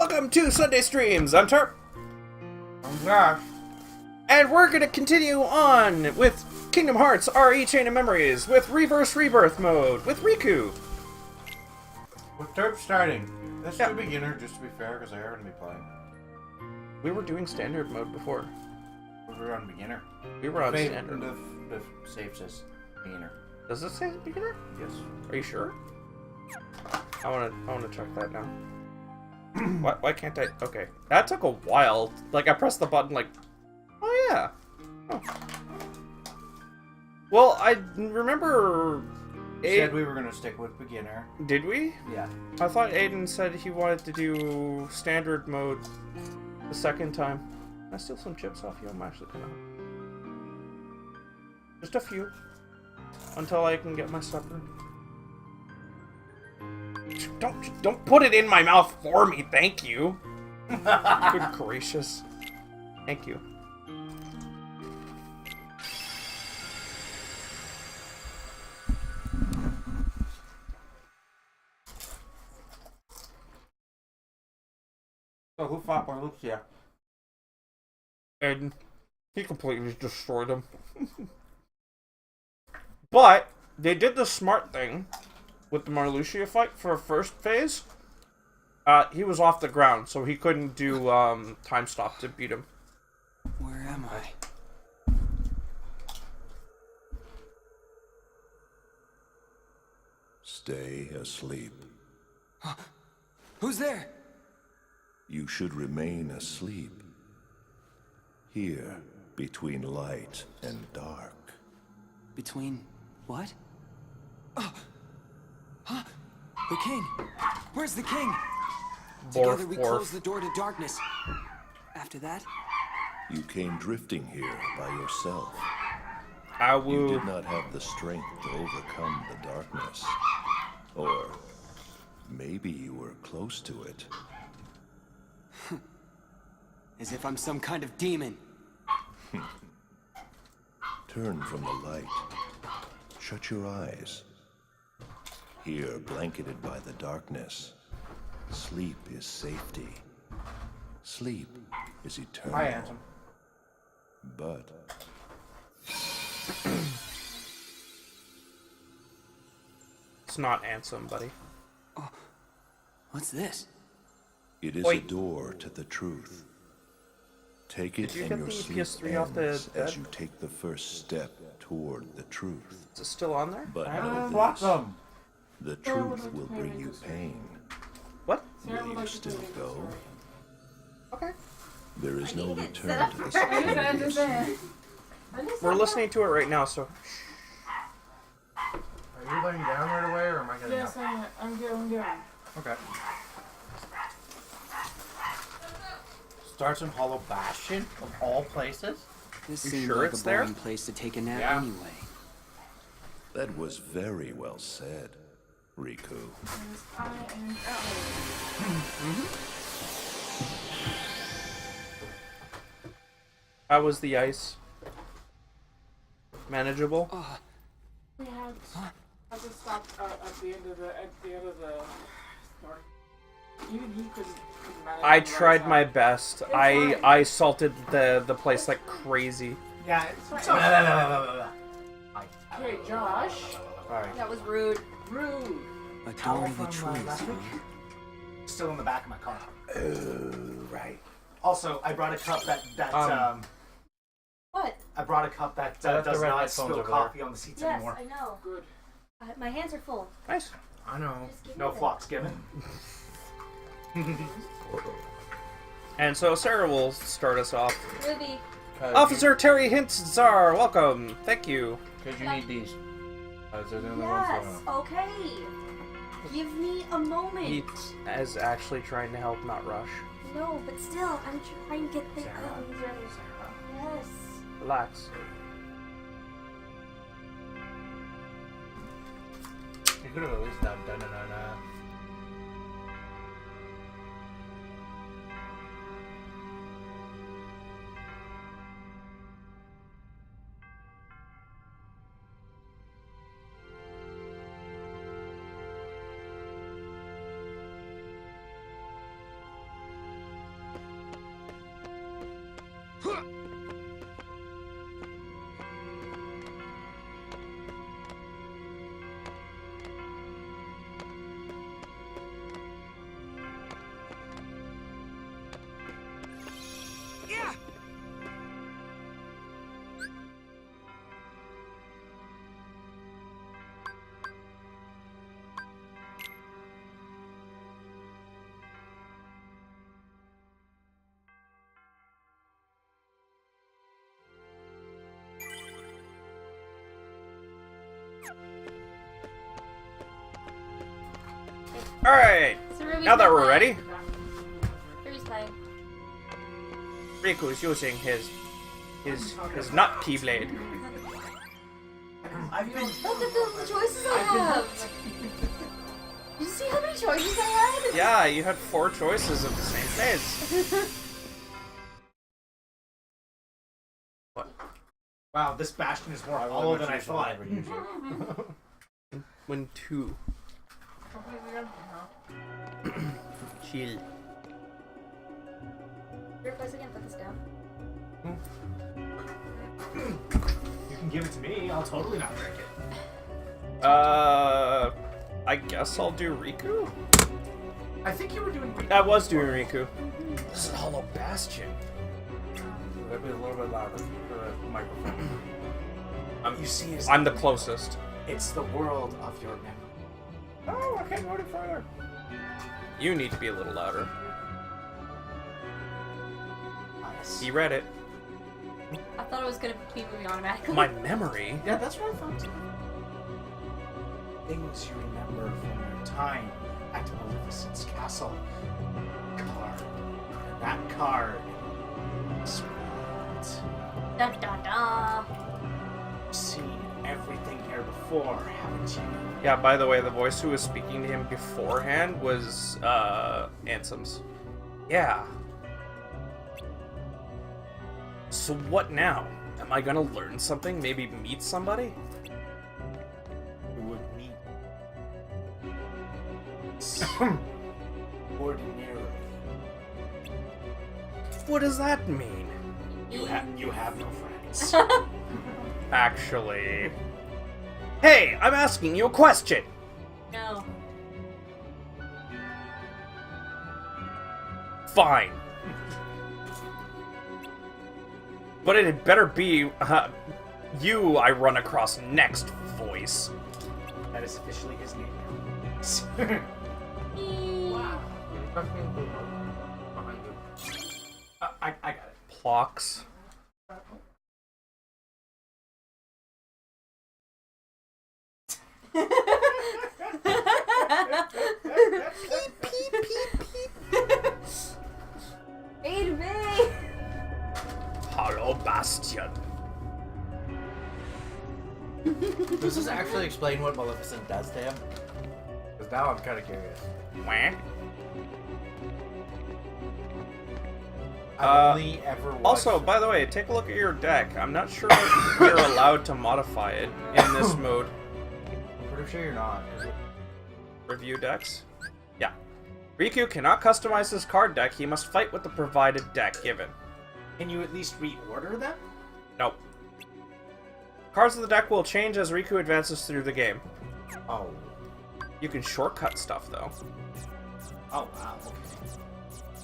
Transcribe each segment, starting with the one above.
Welcome to Sunday Streams. I'm Turp. I'm Josh. And we're going to continue on with Kingdom Hearts RE Chain of Memories with Rebirth mode with Riku. With Turp starting. Let's do beginner, just to be fair, because I are going to be playing. We were doing standard mode before. We were on beginner. We were on standard. The save says beginner. Does it say beginner? Yes. Are you sure? I wanna check that now. Why can't I? Okay, that took a while. Like I pressed the button, like, oh yeah. Oh. Well, I remember. Said we were gonna stick with beginner. Did we? Yeah. I thought Aiden said he wanted to do standard mode the second time. Can I steal some chips off you? I'm actually gonna. Just a few. Until I can get my supper. Don't put it in my mouth for me, thank you. Good gracious. Thank you. So who fought Marluxia? And he completely destroyed him. But they did the smart thing with the Marluxia fight for a first phase. He was off the ground, so he couldn't do time stop to beat him. Where am I? Stay asleep. Who's there? You should remain asleep. Here, between light and dark. Between what? Oh! Huh? The king! Where's the king? Together we close the door to darkness. After that? You came drifting here by yourself. You You did not have the strength to overcome the darkness. Or maybe you were close to it. As if I'm some kind of demon. Turn from the light. Shut your eyes. Here, blanketed by the darkness, sleep is safety. Sleep is eternal. Hi, Anthem. But It's not Ansem, buddy. Oh, what's this? it is Oi. a door to the truth. Take it Did you in get your the sleep PS3 off the ends bed? as you take the first step toward the truth. Is it still on there? But I know haven't this, blocked them. the truth will bring you pain. What? Will you still go? Okay. There is no return to the security of sleep. We're listening to it right now, so. Are you laying down right away, or am I getting Yes, up? I'm good. Okay. Starts in Hollow Bastion, of all places? This You seems sure like it's a there? boring place to take a nap Yeah. anyway. That was very well said, Riku. I am How was the ice? Manageable? We had to stop at the end of the story. Even he couldn't manage. I the right tried time. my best. It's I fine. salted the place like crazy. Yeah, It's it's... Okay, Josh. Sorry. That was rude. Rude. A Towel door to the from, truth. last week? Still in the back of my car. Oh, right. Also, I brought a cup that What? I brought a cup that I left the does red not headphones spill over coffee on the seats Yes, anymore. I know. Good. My hands are full. Nice. I know. Just give No me flops given. And so Sarah will start us off. Ruby. Officer Terry Hintzar, welcome. Thank you. Because you need these. Those are the only Yes, ones okay. Give me a moment. He is actually trying to help, not rush. No, but still, I'm trying to get the Sarah. Yes. Relax. You could have at least done da-na-na-na. Alright, So Ruby's now that not we're playing. ready, Ruby's playing. Riku's using his nut keyblade. I've been. Look at the choices I have! Did you see how many choices I had? Yeah, you had 4 choices of the same phase. What? Wow, this Bastion is more I hollow would than I choose thought. whatever you choose. When 2. Chill. Your place again, put this down. You can give it to me. I'll totally not drink it. I guess I'll do Riku? I think you were doing. I was doing Riku. This is Hollow Bastion. That'd be a little bit louder for the microphone. You see, I'm the closest. it's the world of your memory. Oh, I can't go any further. You need to be a little louder. Nice. He read it. I thought it was gonna be moving automatically. My memory? Yeah, that's what I thought too. Things you remember from your time at Maleficent's castle. Card. And that card. Spirit. Dun dun dun. You've seen everything here before, haven't you? Yeah, by the way, the voice who was speaking to him beforehand was, Ansem's. Yeah. So what now? Am I gonna learn something? Maybe meet somebody? You would meet. Ordinarily. What does that mean? You have no friends. Actually... Hey, I'm asking you a question! No. Fine. But it had better be, you I run across next, voice. That is officially his name. Wow. I got it. Plox. Aid me! Hollow Bastion. Does this actually explain what Maleficent does to him? Because now I'm kind of curious. Wah. I've only ever watched... Also, by the way, take a look at your deck. I'm not sure if you're allowed to modify it in this mode. I'm pretty sure you're not. Is it? Review decks? Yeah. Riku cannot customize his card deck. He must fight with the provided deck given. Can you at least reorder them? Nope. Cards of the deck will change as Riku advances through the game. Oh. You can shortcut stuff, though. Oh wow.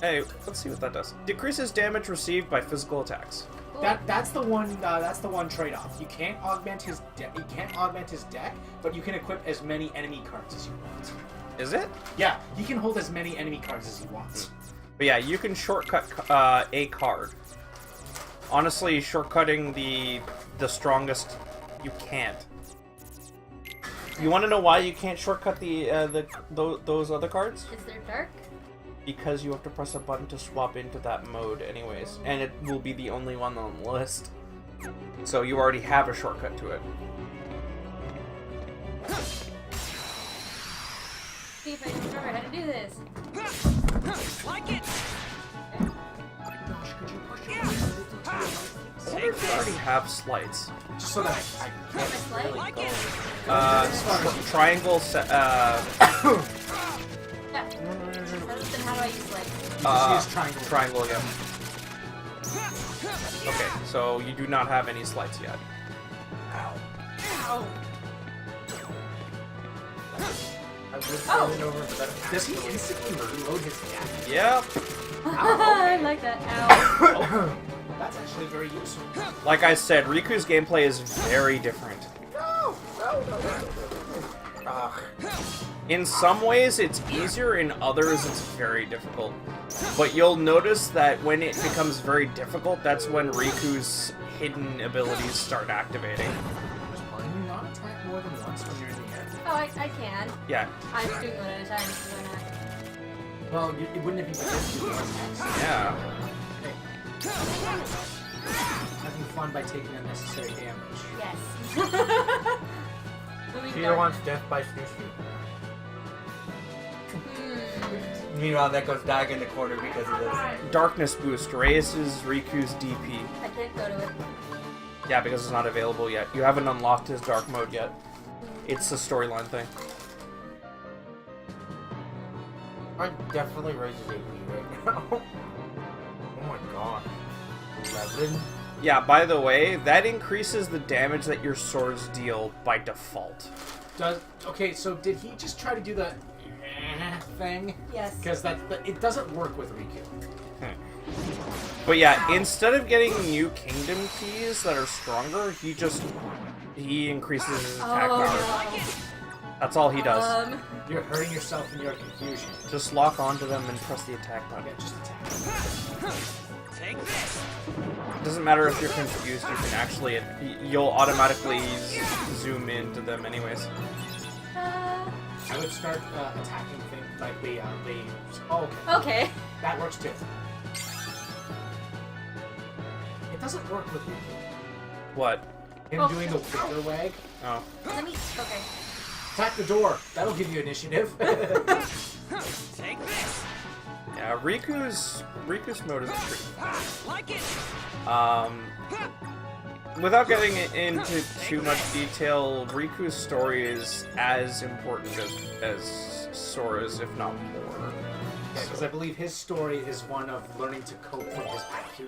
Hey, let's see what that does. Decreases damage received by physical attacks. That's the one. That's the one trade-off. You can't augment his deck. You can't augment his deck, but you can equip as many enemy cards as you want. Is it? Yeah, he can hold as many enemy cards as he wants. But yeah, you can shortcut a card. Honestly, shortcutting the strongest, you can't. You want to know why you can't shortcut those other cards? Is there dark? Because you have to press a button to swap into that mode anyways, and it will be the only one on the list. So you already have a shortcut to it. See if I can remember how to do this. Like it! I wonder if you already have slides. Just so that I Can I slide? Like it! Triangle, Yeah. Then how do I use slide? use triangle. triangle again. Okay, so you do not have any slides yet. Oh. Does he instantly reload his deck? Yep. I like that. Ow. That's actually very useful. Like I said, Riku's gameplay is very different. In some ways, it's easier. In others, it's very difficult. But you'll notice that when it becomes very difficult, that's when Riku's hidden abilities start activating. Can you not attack more than once fast when you're in the air? Oh, I can. Yeah. I'm just doing one at a time. So why not? Well, wouldn't it be better to do one next? Yeah. Having fun by taking unnecessary damage. Yes. Peter wants death by sushi. Meanwhile, that goes dying in the corner because of this. Darkness boost raises Riku's DP. I can't go to it. Yeah, because it's not available yet. You haven't unlocked his dark mode yet. It's a storyline thing. I definitely raises AP right now. Oh my god. 11? Yeah, by the way, that increases the damage that your swords deal by default. Okay, so did he just try to do the thing? Yes. Because it doesn't work with Riku. But yeah, instead of getting new kingdom keys that are stronger, he increases his attack power. No. That's all he does. You're hurting yourself in your confusion. Just lock onto them and press the attack button. Yeah, just attack. It doesn't matter if you're confused, you can actually, you'll automatically zoom into them anyways. I would start attacking things like the oh, okay. Okay. That works too. It doesn't work with Riku. What? Him doing the wicker wag. Oh. Let me. Okay. Attack the door. That'll give you initiative. Yeah, Riku's mode is pretty. Without getting into too much detail, Riku's story is as important as Sora's, if not more. Yeah, because I believe his story is one of learning to cope with his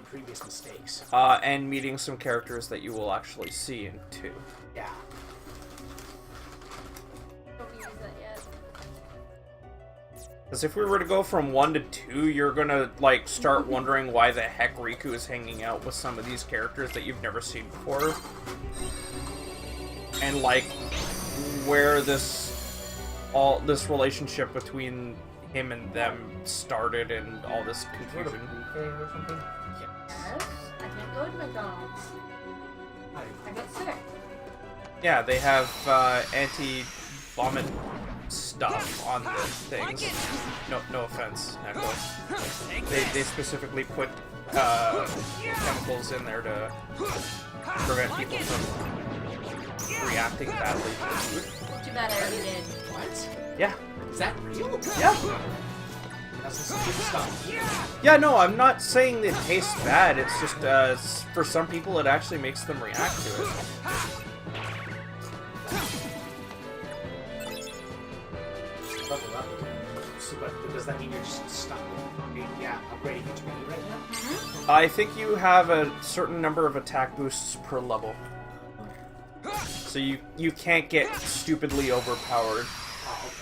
previous mistakes. And meeting some characters that you will actually see in 2. Yeah. Don't use that yet. Because if we were to go from 1 to 2, you're gonna, like, start wondering why the heck Riku is hanging out with some of these characters that you've never seen before. And, like, where this relationship between him and them started and all this confusion. Yes. I can't go to McDonald's. I get sick. Yeah, they have anti-vomit stuff on the things. No offense, Necklace. They specifically put chemicals in there to prevent people from reacting badly to the food. Too bad I already did. What? Yeah. Is that real? Yeah. That's some good stuff. Yeah, no, I'm not saying it tastes bad. It's just, for some people, it actually makes them react to it. Level up again. So, but does that mean you're just stuck with upgrading each menu right now? I think you have a certain number of attack boosts per level. So you can't get stupidly overpowered. Oh, okay.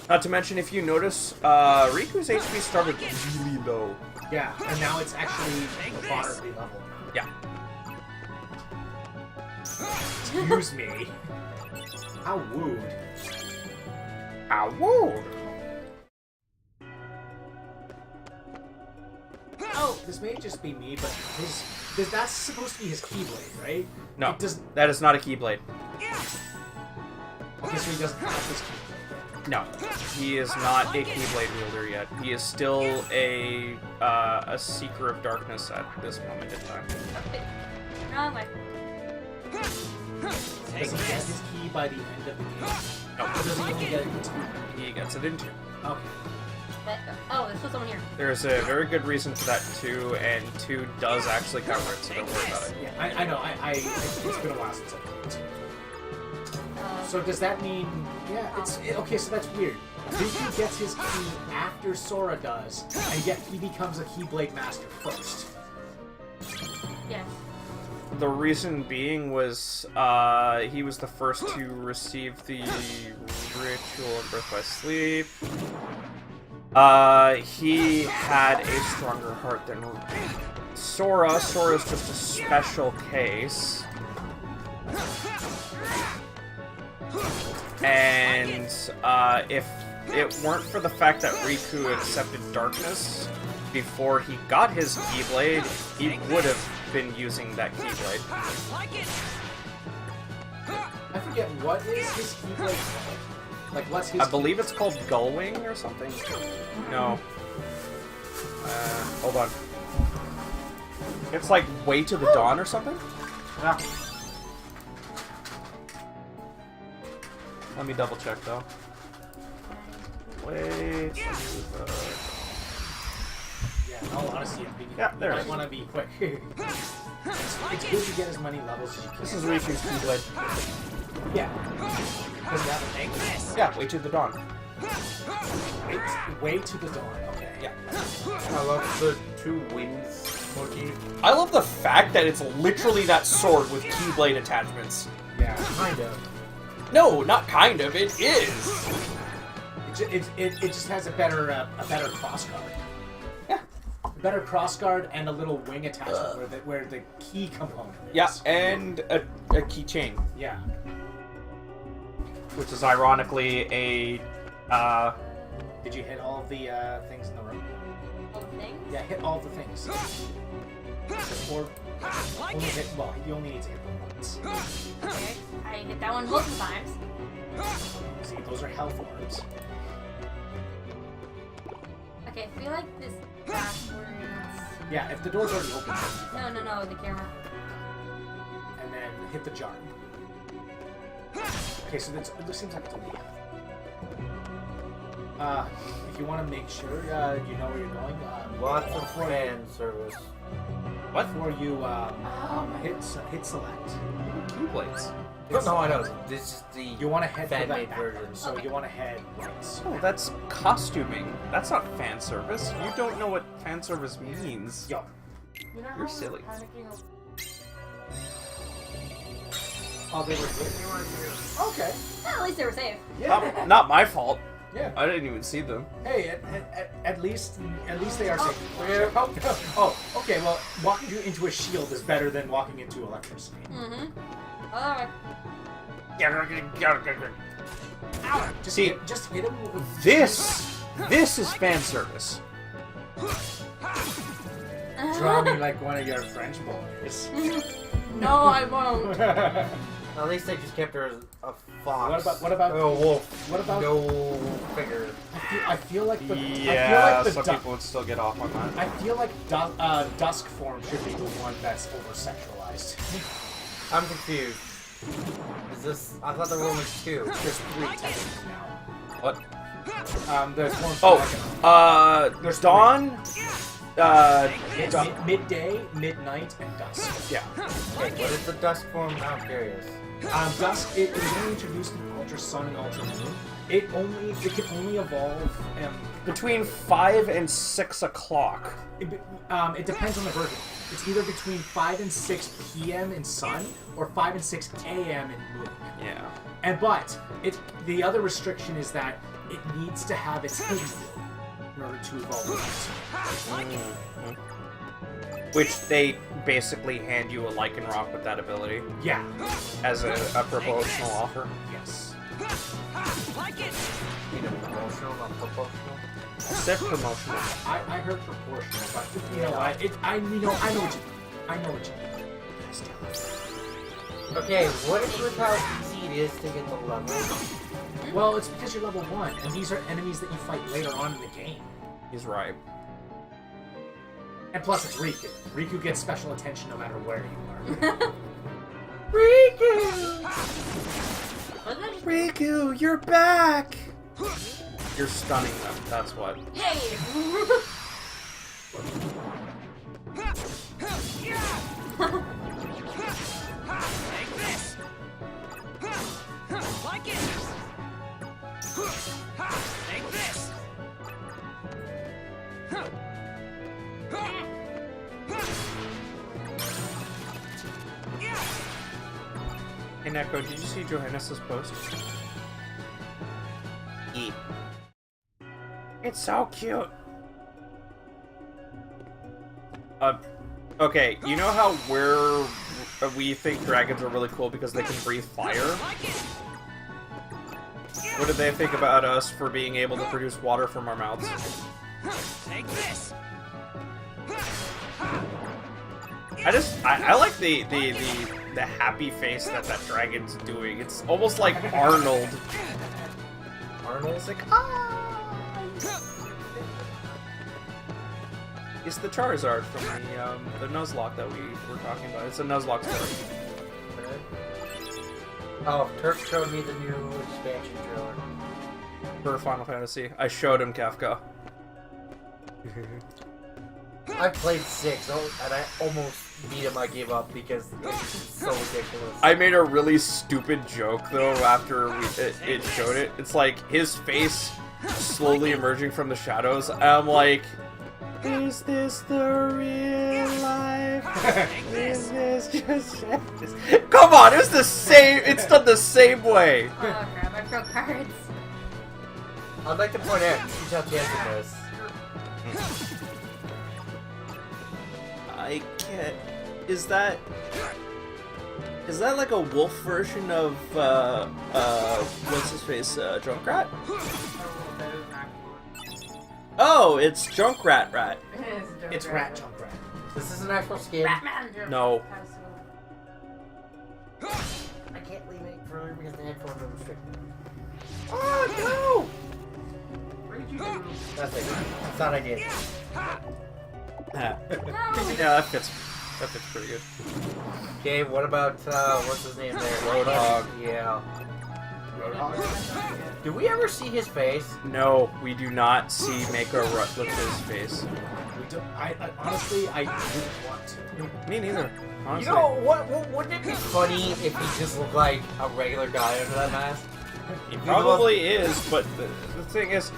Not to mention, if you notice, Riku's HP started really low. Yeah, and now it's actually moderately level. Yeah. Excuse me. How wooed. Ow, woo! Oh, this may just be me, but that's supposed to be his Keyblade, right? No, It doesn't. that is not a Keyblade. Okay, so he doesn't have his Keyblade. No, he is not a Keyblade wielder yet. He is still a Seeker of Darkness at this moment in time. Wrong way. Does he get his key by the end of the game? No, Or does he only get it in 2? he gets it in 2. Okay. Oh, there's still someone here. There's a very good reason for that too, and 2 does actually cover it, so don't worry about it. Yeah, I know. It's been a while since I've played it. So does that mean? Yeah, okay. So that's weird. Riku gets his key after Sora does, and yet he becomes a Keyblade Master first. Yes. The reason being was he was the first to receive the ritual of Birth by Sleep. He had a stronger heart than Sora. Sora's just a special case. And if it weren't for the fact that Riku accepted darkness before he got his Keyblade, he would have been using that Keyblade. I forget what is his Keyblade called. Like, what's his? I believe it's called Gullwing or something. No. Hold on. It's like Way to the Dawn or something? Yeah. Let me double check though. Way to the... Yeah, in all honesty, Yeah, there it I is. want to be quick. It's good to get as many levels as you can. This is Riku's Keyblade. Yeah. Does that have a name? Yeah, Way to the Dawn. Way to the Dawn. Okay. Yeah. I love the two wings motif. I love the fact that it's literally that sword with Keyblade attachments. Yeah, kind of. No, not kind of. It is. It just has a better crossguard. Yeah. A better crossguard and a little wing attachment where the key component is. Yeah, and a keychain, Yeah. which is ironically a. Did you hit all of the things in the room? All the things? Yeah, hit all the things. Or only hit. Well, you only need to hit them once. Okay. I hit that one multiple times. See, those are health orbs. Okay, I feel like this backwards. Yeah, if the door's already open, No, the camera. and then hit the jar. Okay, so it seems like it's only half. If you want to make sure you know where you're going, Lots of fan service. What? before you hit select. Keyblades. No, I know. This is the You want to head for that fan-made version, version. so Okay. you want to head right. Oh, that's costuming. That's not fan service. You don't know what fan service means. Yo, You know how I You're was silly. panicking of- oh, they were here. Okay. Well, at least they were safe. Yeah. Not my fault. Yeah. I didn't even see them. Hey, at least they are safe. Oh, okay. Well, walking into a shield is better than walking into electricity. Mm-hmm. Alright. Just See, hit him with This is fan service. Draw me like one of your French boys. No, I won't. At least they just kept her as a fox. What about a wolf? what about- no figure? I feel like the Yeah, I feel some like the people would still get off on that. I feel like dusk form should be the one that's over sexualized. I'm confused. Is this? I thought there were only two. There's 3 technically now. What? There's one. There's Dawn. Midday, midnight, and dusk. Yeah. Wait, what is the dusk form? I'm curious. Dusk. It was only introduced in Ultra Sun and Ultra Moon. It can only evolve. Between 5 and 6 o'clock. It depends on the version. It's either between 5 and 6 p.m. in Sun or 5 and 6 a.m. in Moon. Yeah. But the other restriction is that it needs to have its hidden in order to evolve. Which they basically hand you a Lycanroc with that ability Yeah. as a promotional offer. Yes. Need a promotional, not proportional. I said promotional. I heard proportional, but you know what? I know what you mean. Okay, what is with how easy it is to get the level? Well, it's because you're level 1, and these are enemies that you fight later on in the game. He's right. And plus, it's Riku. Riku gets special attention no matter where you are. Riku, you're back! You're stunning them, that's what. Hey! Take this! Like it! Take this! Hey Neko, did you see Johannes' post? E. It's so cute. Okay, you know how we think dragons are really cool because they can breathe fire? What do they think about us for being able to produce water from our mouths? Take this! I like the happy face that dragon's doing. It's almost like Arnold. Arnold's Like, ah! It's the Charizard from the Nuzlocke that we were talking about. It's a Nuzlocke story. Oh, Turf showed me the new expansion trailer. For Final Fantasy. I showed him Kafka. I played 6, and I almost beat him. I gave up because it's so ridiculous. I made a really stupid joke though after it showed it. It's like his face slowly emerging from the shadows. And I'm like, is this the real life? Is this just... Come on, it's the same. It's done the same way. Oh crap, I broke cards. I'd like to point out, she's how Jansen is. I can't. Is that like a wolf version of what's his face, Junkrat? Oh, it's Junkrat Rat. It's Rat Junkrat. This is an actual skin. Batman. No. I can't leave it further because the headphones are restricted. Oh no! That's it. I thought I did. Yeah, that fits pretty good. Okay, what about, what's his name there? Roadhog. Yeah. Roadhog? Do we ever see his face? No, we do not see Mako Rutliff's face. We don't, I honestly, I didn't want to. Me neither. Honestly. You know, wouldn't it be funny if he just looked like a regular guy under that mask? He probably is, but the thing is,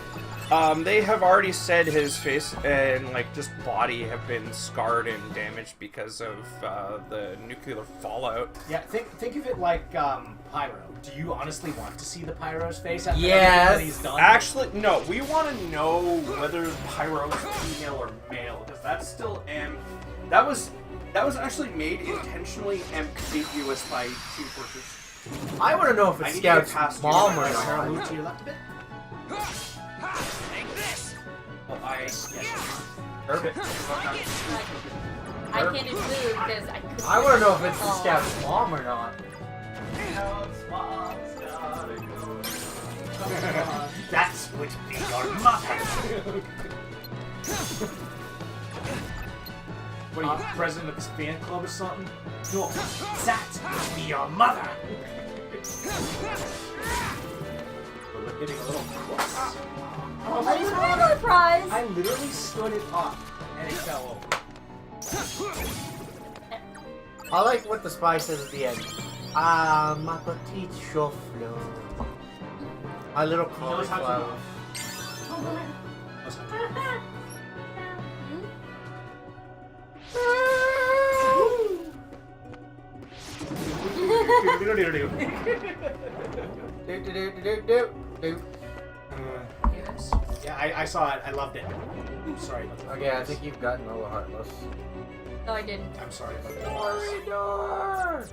they have already said his face and like just body have been scarred and damaged because of the nuclear fallout. Yeah, think of it like Pyro. Do you honestly want to see the Pyro's face after Yes. everything that he's done? Actually, no. We want to know whether Pyro is female or male because that's still that was actually made intentionally ambiguous by Team Fortress. I want to know if I it's need to get Scout's past mom you. or Sarah, not. move to your left a bit. Oh, yes. Perfect. I can't even move because I couldn't. I want to know if it's the Oh. Scout's mom or not. That would be your mother. What are you, president of this fan club or something? No, that would be your mother. We're getting a little close. Oh, nice regular prize. I literally stood it up and it fell over. I like what the spy says at the end. Ah, ma petite chauffleur. My little knows how to cauliflower. Yeah, I saw it. I loved it. Oops, sorry. Okay, I think you've gotten all the Heartless. No, I didn't. I'm sorry about that. Corridor!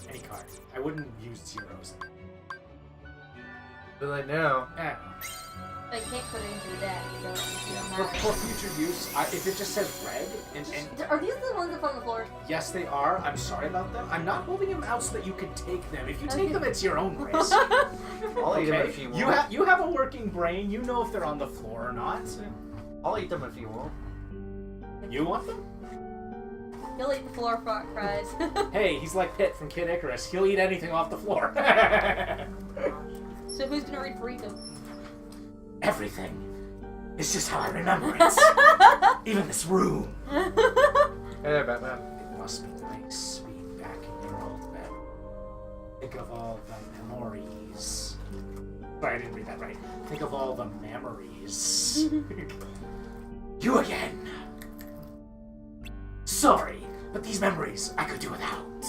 Any card. I wouldn't use zeros. Do they know? Eh. I can't put it into that, so it doesn't For matter. future use, if it just says red, and Are these the ones up on the floor? yes, they are. I'm sorry about them. I'm not holding them out so that you can take them. If you take them, it's your own risk. I'll eat them Okay? if you You want. have a working brain. You know if they're on the floor or not. I'll eat them if you want. You want them? He'll eat the floor fries. Hey, he's like Pitt from Kid Icarus. He'll eat anything off the floor. So who's gonna read Burrito? Everything. It's just how I remember it. Even this room. Hey there, Batman. It must be nice being back in your old bed. Think of all the memories. Sorry, I didn't read that right. Think of all the memories. You again. Sorry, but these memories I could do without.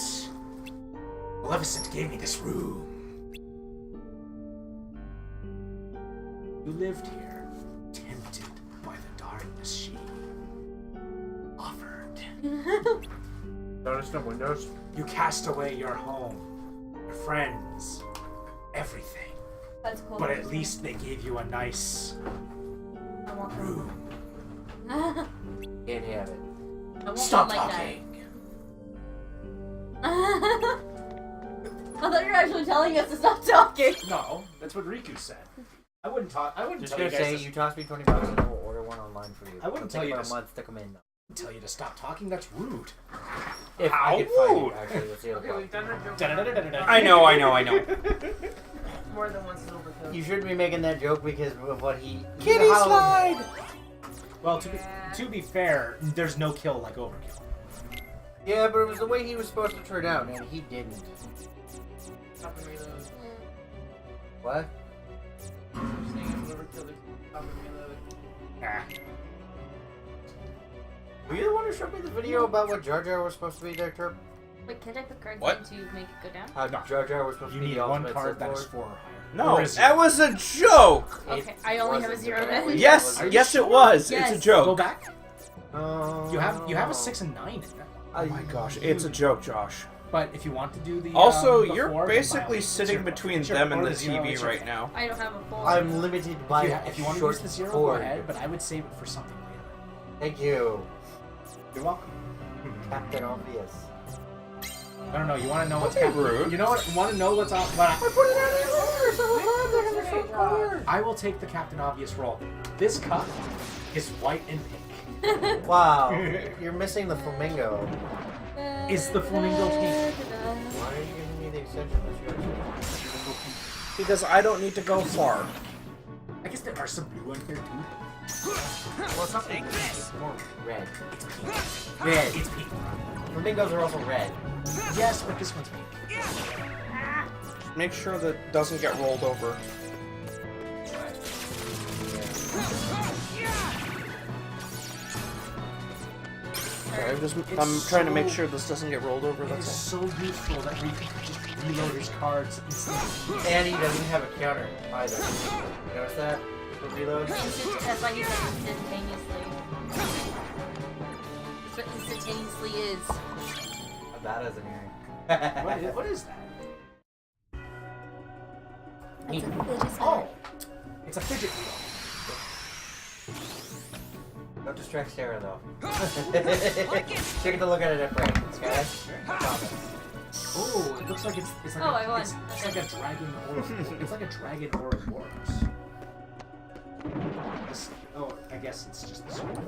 Maleficent gave me this room. You lived here, tempted by the darkness she offered. Notice no windows. You cast away your home, your friends, everything. That's cool. But at least they gave you a nice I want room. Can't have it. I want Stop one like talking. that. I thought you were actually telling us to stop talking. No, that's what Riku said. I wouldn't talk. I wouldn't Just tell you gonna guys say to, you toss me $20 and I will order one online for you. I wouldn't It'll tell take you about to- a month to come in. Though. tell you to stop talking. That's rude. If How I could find rude. it, actually, let's see what Okay, we've done our joke. Da-da-da-da-da-da. I know. More than once is overkill. You shouldn't be making that joke because of what he. Kitty slide! Well, to be fair, there's no kill like overkill. Yeah, but it was the way he was supposed to turn out, and he didn't. Stop and reload. What? Saying it's overkill. Stop and reload. Ah. Were you the one who showed me the video about what Jar Jar was supposed to be there, Terp? Wait, can I put cards What? in to make it go down? How No. Jar Jar was supposed You to be need the one ultimate card Sith that is Lord? 4 or higher. No, Or is that was a joke! Okay, I only have a wasn't 0 the then. best. Yes, Are you yes, sure? it was. Yes. It's a joke. Go back. Oh. You have a 6 and 9 in there. Oh my gosh, it's a joke, Josh. But if you want to do the Also, the you're 4, then basically by- sitting sure, between sure, them and or the 0, TV it's right okay. now. I don't have a 4. I'm limited by If you want to short use the 0, go cord. ahead. But I would save it for something later. Thank you, You're welcome. Captain Obvious. I don't know. You want to know what's Don't be happening? rude. You know what? Want to know what's on? What I put it out in order, so I'm glad they're gonna short cord. I will take the Captain Obvious role. This cup is white and pink. Wow, you're missing the flamingo. Is the flamingo pink? Why are you giving me the extension that you actually? Because I don't need to go far. I guess there are some blue in here too. Well, it's not pink. It's more red. It's pink. Red. It's pink. Flamingos are also red. Yes, but this one's pink. Make sure that it doesn't get rolled over. Sorry, I'm trying to make sure this doesn't get rolled over. It's That's so useful that we can just reload his cards instantly. And he doesn't have a counter either. You notice that? For reload? That's why he said instantaneously. That's what instantaneously is. That isn't hearing. What is that? It's a fidget spinner. Oh, it's a fidget wheel. Don't distract Sarah though. She get to look at it at break, okay? Promise. Oh, it looks like it's like Oh, I won. It's like a dragon Ouroboros. It's like a dragon Ouroboros. Oh, I guess it's just the sword.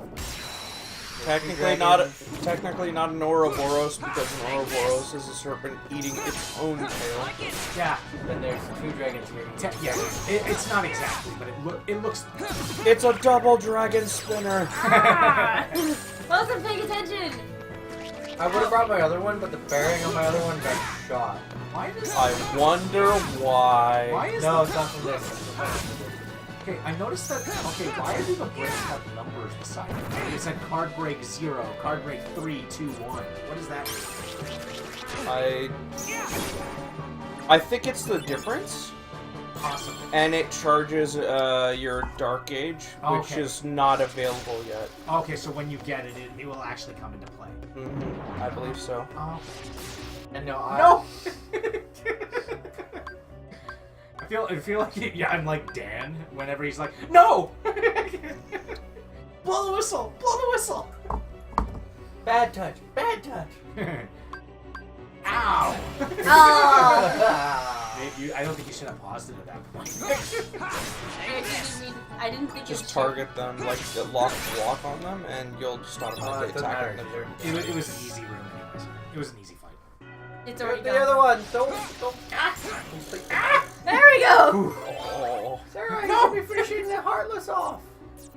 technically not an Ouroboros because an Ouroboros is a serpent eating its own tail. Yeah, Then there's 2 dragons here. yeah. It's not exactly, but it looks. It's a double dragon spinner. I wasn't paying attention. I would have brought my other one, but the bearing on my other one got shot. Why does? I wonder why. Why is No, the it's not from this. It's from this. Okay, I noticed that. Okay, why do the breaks have numbers beside it? It said card break 0, card break 3, 2, 1. What does that mean? I think it's the difference, Awesome. and it charges your Dark Age, which Okay. is not available yet. Okay, so when you get it, it will actually come into play. I believe so. Oh. And no, No! I feel like I'm like Dan whenever he's like, no! Blow the whistle! Blow the whistle! Bad touch. Bad touch. Ow! Oh. I don't think you should have paused it at that point. I didn't think Just it target them, like lock block on them, and you'll just It automatically doesn't attack matter. them. It was an easy room anyways. It was an easy fight. It's already The gone. other one. Don't. There we go. Oh. Sarah, you should be finishing the Heartless off.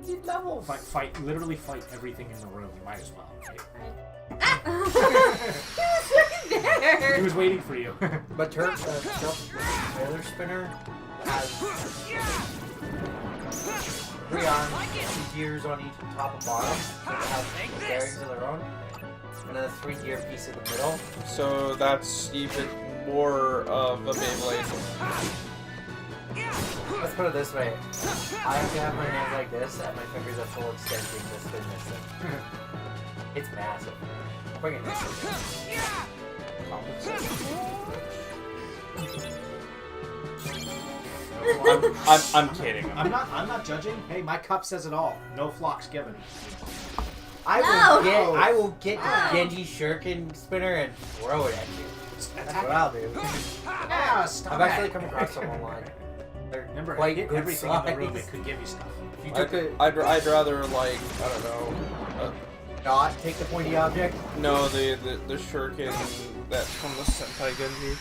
You need levels. Literally fight everything in the room. You might as well, right? He was right there. He was waiting for you. But Turk, trailer spinner has 3 arms, 2 gears on each top and bottom, so they have bearings of their own, and then a 3-gear piece in the middle. So that's even more of a Beyblade. Let's put it this way: I have to have my hands like this, and my fingers at full extension to spin this thing. It's massive. Bring it. I'm kidding. I'm not judging. Hey, my cup says it all. No flocks given. I will get No. the Genji shuriken spinner and throw it at you. That's what I'll do. Ah, stop I've it. actually come across some online. They're Remember, quite hit good everything in the room. size. It could give you stuff. If you took a I'd rather like I don't know. not take the pointy object. No, the shuriken that from the Sentai Genji.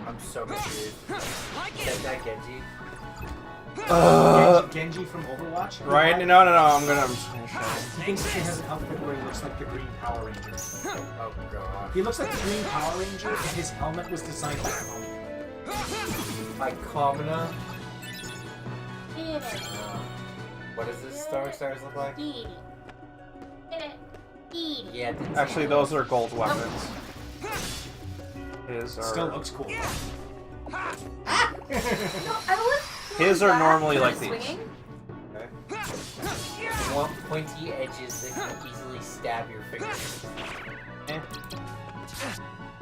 I'm so confused. Sentai Genji. Genji from Overwatch. Right? No. I'm just gonna show him. He thinks he has an outfit where he looks like the Green Power Ranger. Oh god. He looks like the Green Power Ranger, and his helmet was designed by him. Like Kamina. Get it. What does this Star Stars look like? Get it. Get it. Eat it. Yeah, it didn't Actually, say those are gold weapons. His are Still looks cool. No, I was. His are normally like these. Swinging. You want pointy edges that can easily stab your fingers.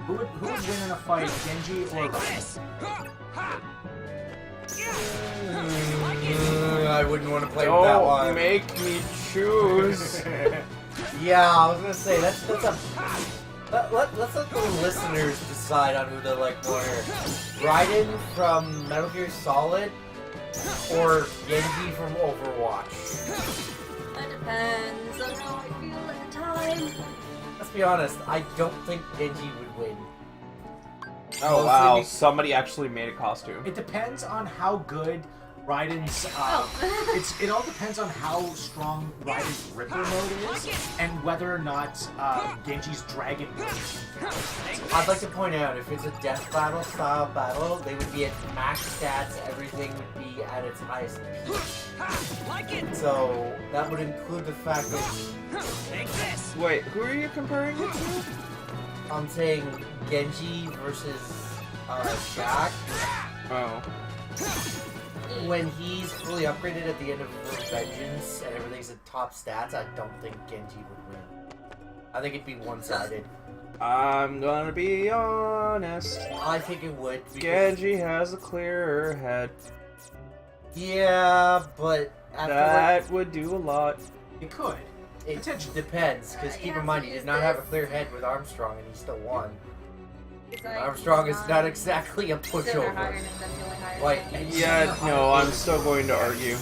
Who would win in a fight, Genji or Raiden? I wouldn't want to play with that Don't one. make me choose. Yeah, I was gonna say let's let the listeners decide on who they like more. Raiden from Metal Gear Solid or Genji from Overwatch. It depends on how I feel at the time. Let's be honest, I don't think Genji would win. Oh wow! Somebody actually made a costume. It depends on how good Raiden's. It all depends on how strong Raiden's Ripper mode is, and whether or not Genji's Dragon Blade. I'd like to point out, if it's a death battle style battle, they would be at max stats, everything would be at its highest peak. So, that would include the fact that Wait, who are you comparing it to? I'm saying Genji versus Jack. Oh. When he's fully upgraded at the end of Vengeance and everything's at top stats, I don't think Genji would win. I think it'd be one-sided. I'm gonna be honest. I think it would. because- Genji has a clearer head. Yeah, but after That would do a lot. It could. it depends, because keep in mind he did not have a clear head with Armstrong and he still won. Armstrong is not exactly a pushover. Like, Yeah, no, I'm still going to argue.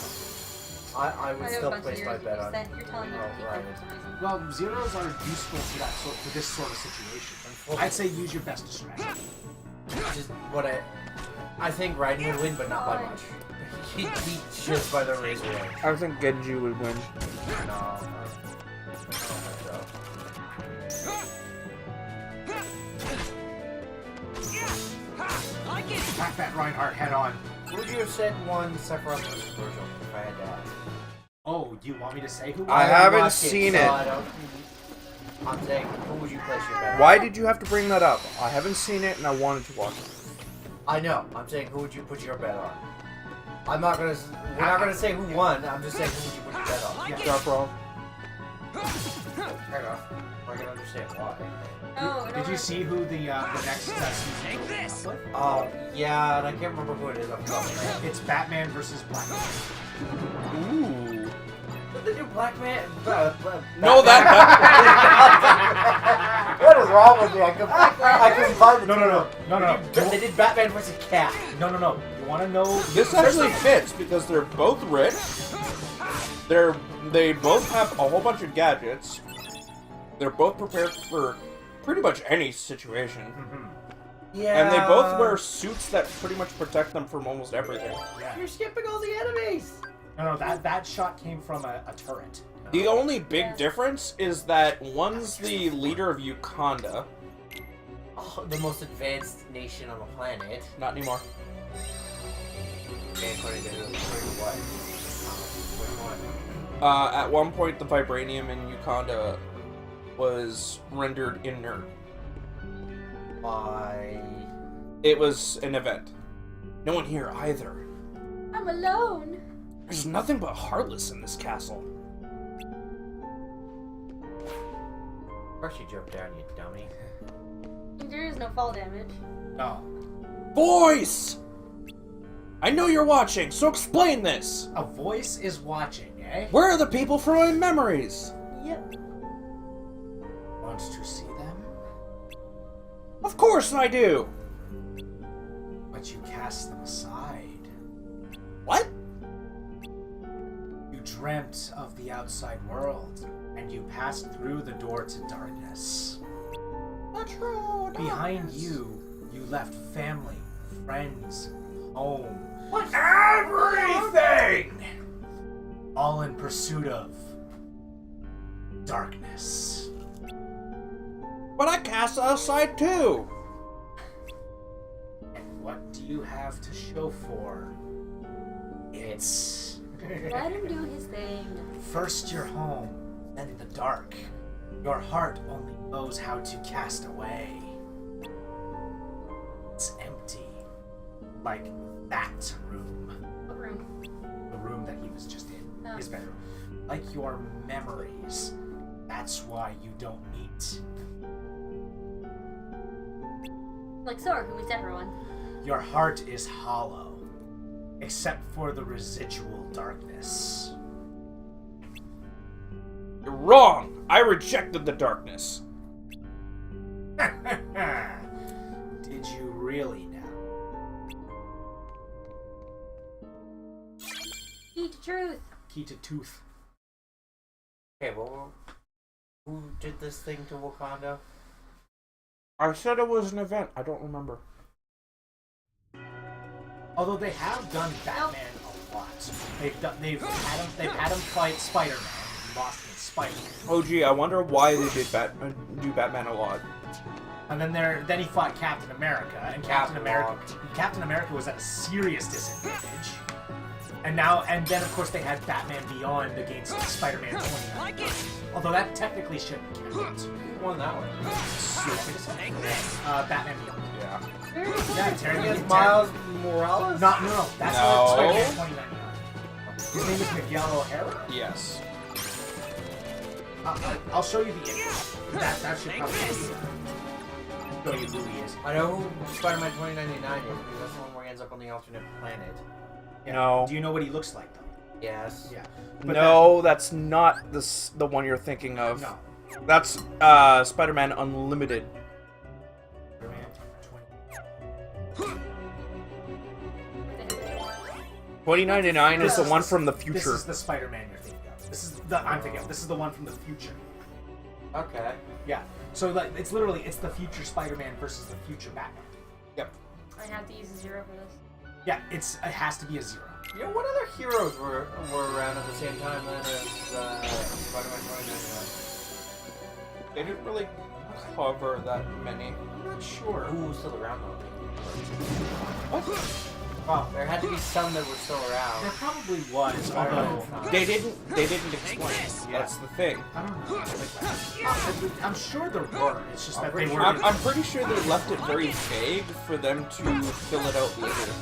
I would still place my bet on. You're telling me to keep Ryan. them for some reason. Well, zeros are useful for this sort of situation. I'd say use your best discretion. Just what I think Raiden would win, but not by much. He'd beat just by the razor edge. I think Genji would win. No, I don't think so. Pack that Reinhardt head on. Would you have said one Sephiroth versus Virgil if I had to ask? Oh, do you want me to say who? I haven't haven't watched seen so it. I'm saying, who would you place your bet on? Why did you have to bring that up? I haven't seen it and I wanted to watch it. I know. I'm saying, who would you put your bet on? I'm not gonna. We're not gonna say who won. I'm just saying, who would you put your bet on? Yeah. Sharp roll. Fair enough. I can understand why. No, Did you see who the next season is up with? Yeah, and I can't remember who it is. I'm sorry. It's Batman versus Black Man. Ooh. Did they do Black Man? No, that. What is wrong with me? I combined the No. They did Batman versus Cat. No. You want to know? This actually fits because they're both rich. They both have a whole bunch of gadgets. They're both prepared for pretty much any situation. Yeah. And they both wear suits that pretty much protect them from almost everything. Yeah. You're skipping all the enemies. No. That shot came from a turret. The only big difference is that one's the leader of Uganda. Oh, the most advanced nation on the planet. Not anymore. Okay, according to what? At one point, the vibranium in Uganda was rendered inert. Why? It was an event. No one here either. I'm alone. There's nothing but Heartless in this castle. Of course you jumped down, you dummy. There is no fall damage. No. Voice! I know you're watching, so explain this! A voice is watching, eh? Where are the people from my memories? Yep. Want to see them? Of course I do! But you cast them aside. What? You dreamt of the outside world, and you passed through the door to darkness. Behind you, you left family, friends, home. Everything! All in pursuit of darkness. But I cast it aside too! And what do you have to show for? It's... Let him do his thing. First your home, then the dark. Your heart only knows how to cast away. It's empty. Like that room. What room? The room that he was just in. Oh. His bedroom. Like your memories. That's why you don't eat. Like Sora, who eats everyone. Your heart is hollow. Except for the residual darkness. You're wrong! I rejected the darkness. Did you really now? Key to truth. Key to tooth. Okay, well, who did this thing to Wakanda? I said it was an event. I don't remember. Although they have done Batman a lot. They've had him fight Spider-Man. He lost in Spider-Man. Oh gee, I wonder why they did do Batman a lot. And then he fought Captain America, and Captain America was at a serious disadvantage. And then of course they had Batman Beyond against Spider-Man 20. Although that technically shouldn't count. Who won that one? Batman Beyond. Yeah. Yeah, Terry Miles Morales? No, that's No. Spider-Man 2099. His name is Miguel O'Hara? Yes. I'll show you the image. That should probably show you who he is. I know who Spider-Man 2099 is, because that's the one where he ends up on the alternate planet. Yeah. No. Do you know what he looks like, though? Yes. Yeah. But No, that's not the one you're thinking of. No. That's Spider-Man Unlimited. Spider-Man 2099 is the one from the future. This is the Spider-Man you're thinking of. This is the one from the future. Okay. Yeah. So it's the future Spider-Man versus the future Batman. Yep. I have to use a 0 for this. Yeah, it has to be a 0. You know, what other heroes were around at the same time then as Spider-Man 2099? They didn't really cover that many. I'm not sure. Who's still around though? What? Oh, there had to be some that were still There around. probably was, although They didn't explain. That's the thing. I don't know. I'm sure there were. It's just that they were. I'm pretty sure they left it very vague for them to fill it out later.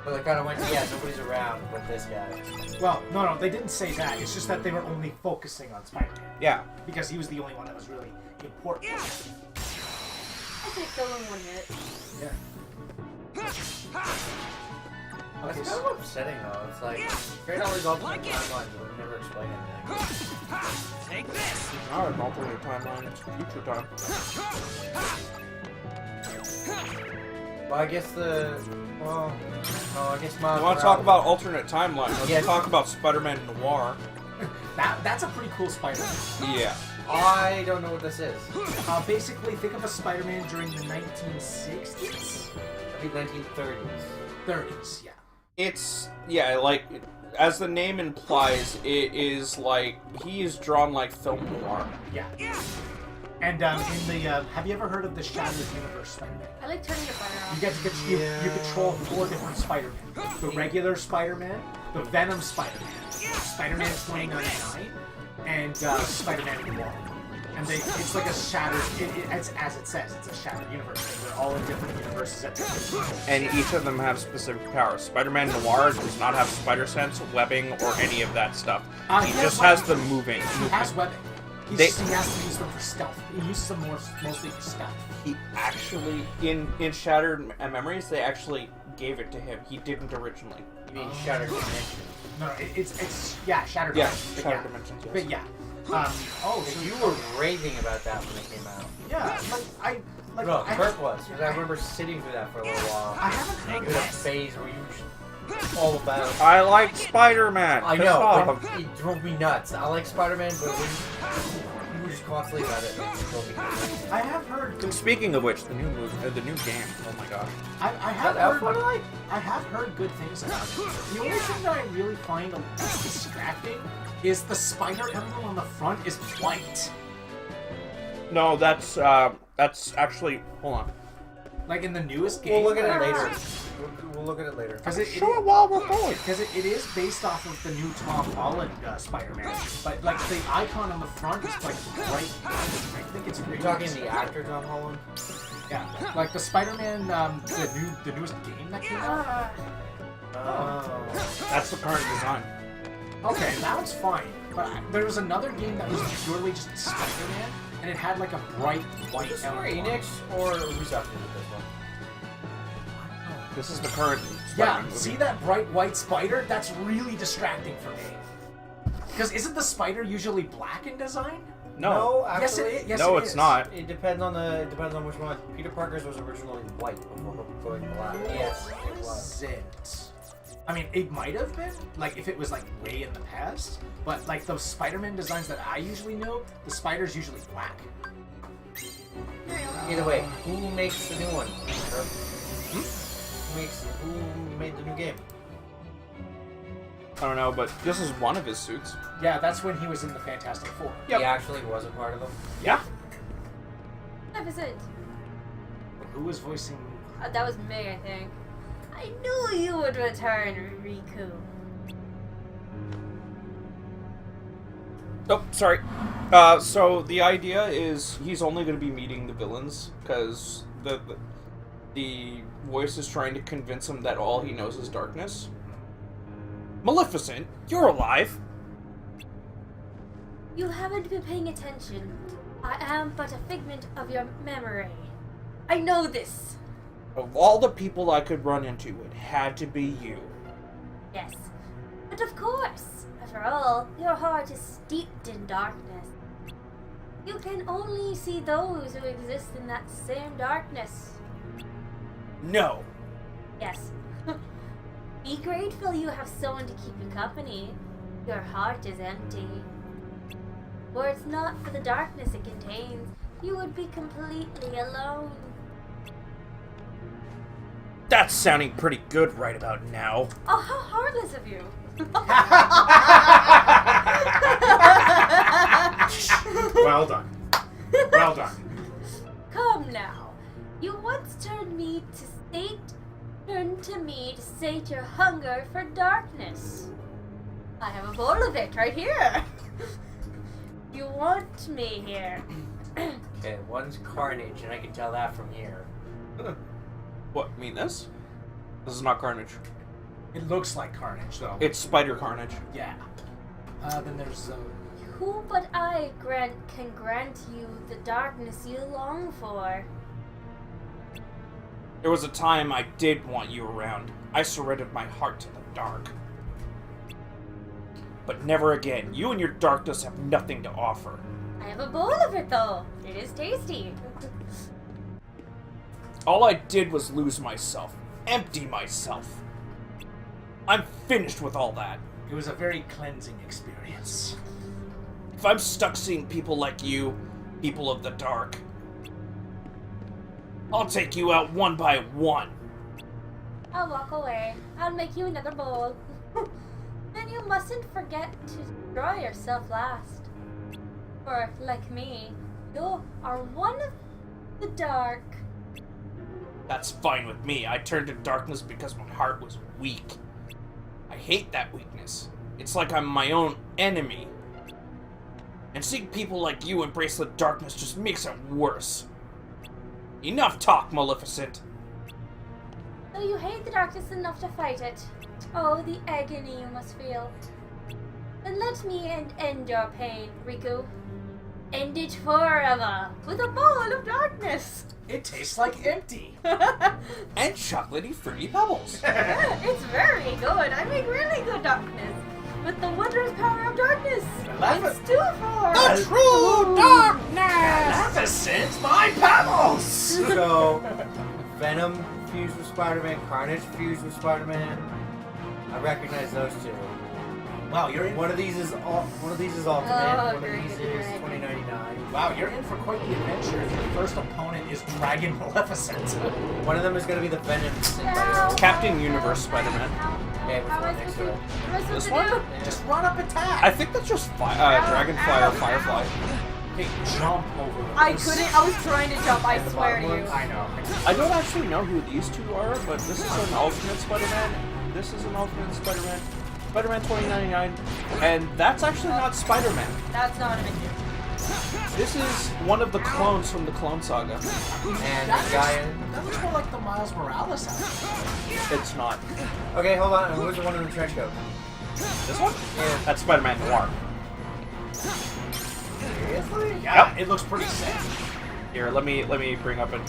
But they kind of went, yeah, nobody's around but this guy. Well, no, they didn't say that. It's just that they were only focusing on Spider-Man. Yeah. Because he was the only one that was really important. I could kill him one hit. Yeah. It's Okay, kind of upsetting though. It's like, create all these alternate timelines but we never explain anything. Now it's alternate timeline. It's future time. Well, I guess Miles You want to talk about alternate timeline? Let's Yeah. talk about Spider-Man Noir. That's a pretty cool Spider-Man. Yeah. I don't know what this is. Basically, think of a Spider-Man during the 1960s? I think 1930s. 30s, yeah. It's, yeah, like, as the name implies, it is like, he is drawn like film noir. Yeah. And in the, have you ever heard of the Shattered Universe Spider-Man? I like turning the fire off. You get to you control 4 different Spider-Man. The regular Spider-Man, the Venom Spider-Man, Spider-Man 2099, and Spider-Man Noir. And it's like a shattered, as it says, it's a shattered universe. They're all in different universes at different times. And each of them have specific powers. Spider-Man Noir does not have spider sense, webbing, or any of that stuff. He just has the moving. He has webbing. They- he has to use them for stealth. He uses them mostly for stealth. He actually, in Shattered Memories, they actually gave it to him. He didn't originally. You mean Shattered Dimension? No, it's Shattered. Yeah, Dimensions, Shattered Dimensions, yes. But yeah. So You were raving about that when it came out. Yeah, No, Kurt was. Because I remember sitting through that for a little while. I haven't heard You had a phase where you were just all about it. I like Spider-Man. I Piss know, off. but it drove me nuts. I like Spider-Man, but when you were just constantly about it, it drove me nuts. I have heard good. Speaking of which, the new game. Oh my gosh. I have that heard. Fortnite? I have heard good things about it. The only thing that I really find distracting is the spider emblem on the front is white. No, that's actually. Hold on. Like in the newest game. We'll look at it later. We'll look at it later. Because it while we're going. Because it is based off of the new Tom Holland Spider-Man, but like the icon on the front is like bright. I think it's You're great. talking the actor Tom Holland? Yeah, like the Spider-Man, the newest game that came out. That's the current design. Okay, that one's fine. But there was another game that was purely just Spider-Man, and it had like a bright white Square emblem. Enix or Ubisoft did this one? This is the current. Yeah, Spider-Man see movie. that bright white spider? That's really distracting for me. Because isn't the spider usually black in design? No. actually, Yes, it is. Yes, No, it it's is. not. It depends on which one. Peter Parker's was originally white before going black. Yes, it was. Is it? I mean, it might have been, like, if it was, like, way in the past. But, like, those Spider-Man designs that I usually know, the spider's usually black. Either way, who makes the new one? Who made the new game? I don't know, but this is one of his suits. Yeah, that's when he was in the Fantastic Four. Yep. He actually was a part of them. Yeah. That was it. Who was voicing... That was me, I think. I knew you would return, Riku. Oh, sorry. So the idea is he's only going to be meeting the villains because the voice is trying to convince him that all he knows is darkness. Maleficent, you're alive. You haven't been paying attention. I am but a figment of your memory. I know this. Of all the people I could run into, it had to be you. Yes. But of course, after all, your heart is steeped in darkness. You can only see those who exist in that same darkness. No. Yes. Be grateful you have someone to keep you company. Your heart is empty. Were it not for the darkness it contains, you would be completely alone. That's sounding pretty good right about now. Oh, how heartless of you. Well done. Well done. Come now. You once turned to me to sate your hunger for darkness. I have a bowl of it right here. You want me here. Okay, one's Carnage, and I can tell that from here. What, mean this? This is not Carnage. It looks like Carnage, though. It's Spider Carnage. Yeah. Then there's... Who but I can grant you the darkness you long for? There was a time I did want you around. I surrendered my heart to the dark. But never again. You and your darkness have nothing to offer. I have a bowl of it, though. It is tasty. All I did was lose myself. Empty myself. I'm finished with all that. It was a very cleansing experience. If I'm stuck seeing people like you, people of the dark, I'll take you out one by one. I'll walk away. I'll make you another bowl. And you mustn't forget to destroy yourself last. For, like me, you are one of the dark. That's fine with me. I turned to darkness because my heart was weak. I hate that weakness. It's like I'm my own enemy. And seeing people like you embrace the darkness just makes it worse. Enough talk, Maleficent. So you hate the darkness enough to fight it. Oh, the agony you must feel. Then let me end your pain, Riku. end it forever with a ball of darkness. It tastes like empty. And chocolatey fruity pebbles. It's very good. I make really good darkness. With the wondrous power of darkness. It's too far. The true darkness! Maleficent, my pebbles! So, Venom fused with Spider-Man, Carnage fused with Spider-Man. I recognize those two. Wow, you're in. One of these is Ultimate. Oh, one of great, these great, is great. 2099. Wow, you're in for quite the adventure. Your first opponent is Dragon Maleficent. One of them is going to be the Venom Ow. symbiote. Captain Universe Spider-Man. Okay, which How am one I next supposed to to? it? What am I supposed This to one? do? Just run up attack. I think that's just Dragonfly or Firefly. Okay, jump over. I this. couldn't. I was trying to jump. I And the swear to bottom you. ones? I know. I don't actually know who these two are, but this is an alternate Spider-Man. This is an alternate Spider-Man. Spider-Man 2099. And that's actually not Spider-Man. That's not a big deal. This is one of the clones from the Clone Saga. And That the guy. that looks more like the Miles Morales outfit. It's not. Okay, hold on. Who's the one in the trench coat? This one? Yeah. That's Spider-Man Noir. Seriously? Yeah, it looks pretty sick. Here, let me bring up an.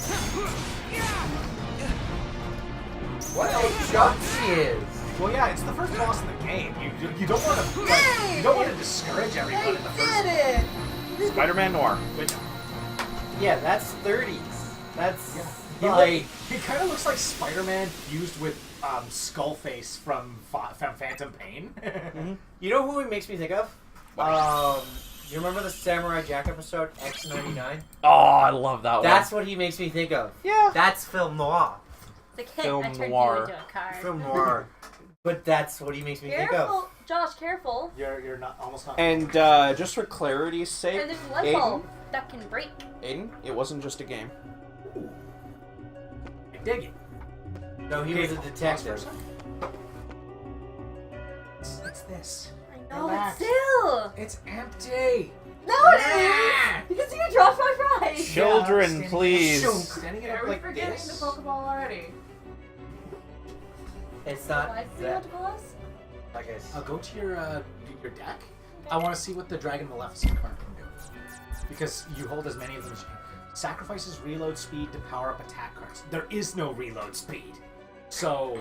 What a jump she is! Well, yeah, it's the first boss in the game. You don't want to discourage everyone in the first. it! Spider-Man Noir. Good job. Yeah, that's 30s. That's He, like. he kind of looks like Spider-Man fused with Skullface from Phantom Pain. You know who he makes me think of? You remember the Samurai Jack episode X99? Oh, I love that That's one. what he makes me think of. Yeah. That's film noir. The kid, Film I turned noir. you into a card. Film noir. But that's what he makes me think of. Careful, Josh. Careful. You're not almost not. And just for clarity's sake, And there's a light bulb that can break. Aiden, it wasn't just a game. I dig it. No, he was a detective. It's this. I know, Relax. but still. It's empty. No, it is. You can see it drops my prize. Children, Standing- please. Standing it Are up we like forgetting this. the Pokeball already? It's Why not does he that. have to call us? I guess. I'll go to your deck. I want to see what the Dragon Maleficent card can do. Because you hold as many of them as you can. Sacrifices reload speed to power up attack cards. There is no reload speed. So,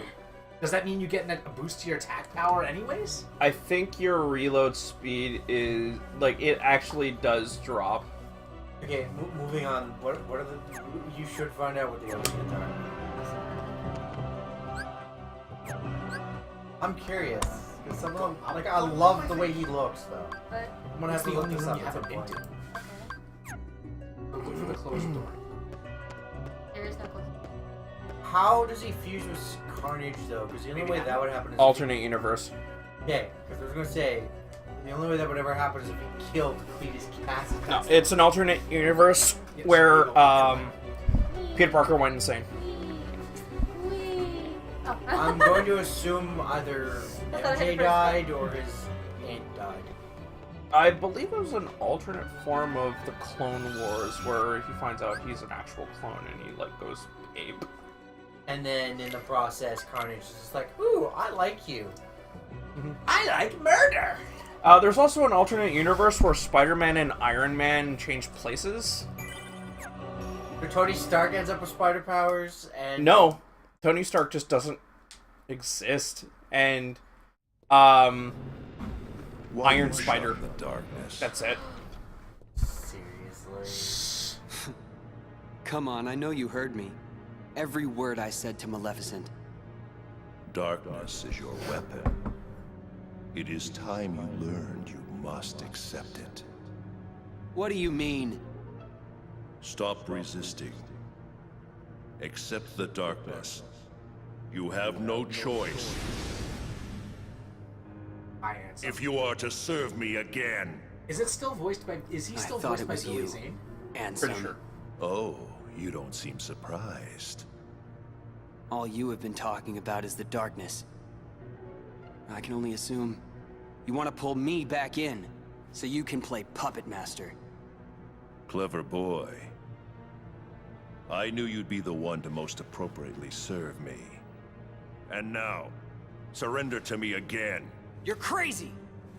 does that mean you get a boost to your attack power anyways? I think your reload speed is like it actually does drop. Okay, moving on. What are the? You should find out what the ultimate are. I'm curious. Cause some of them, like, I love the way he looks, though. But I'm gonna have It's to the look only this one up you at some haven't been point. to. Look for the closed door. there is no question. How does he fuse with Carnage, though? Because the only Maybe way not. that would happen is Alternate universe. Okay, because I was gonna say the only way that would ever happen is if he killed Cletus Cassidy. No, it's an alternate universe where Peter Parker went insane. Wee. Oh. I'm going to assume either I thought I hit MJ the first died or his aunt died. I believe it was an alternate form of the Clone Wars where he finds out he's an actual clone and he like goes ape. And then in the process, Carnage is just like, ooh, I like you. Mhm. I like murder! There's also an alternate universe where Spider-Man and Iron Man change places. Where Tony Stark ends up with spider powers, and... No, Tony Stark just doesn't exist, and While Iron you Spider. shun the darkness. That's it. Seriously? Come on, I know you heard me. Every word I said to Maleficent. Darkness is your weapon. It is time you learned you must accept it. What do you mean? Stop resisting. Accept the darkness. You have no choice I answer. if you are to serve me again. Is it still voiced by? Is he I still thought voiced it by was Billy you. Zane? And Pretty some. sure. Oh, you don't seem surprised. All you have been talking about is the darkness. I can only assume you want to pull me back in so you can play puppet master. Clever boy. I knew you'd be the one to most appropriately serve me. And now, surrender to me again. You're crazy!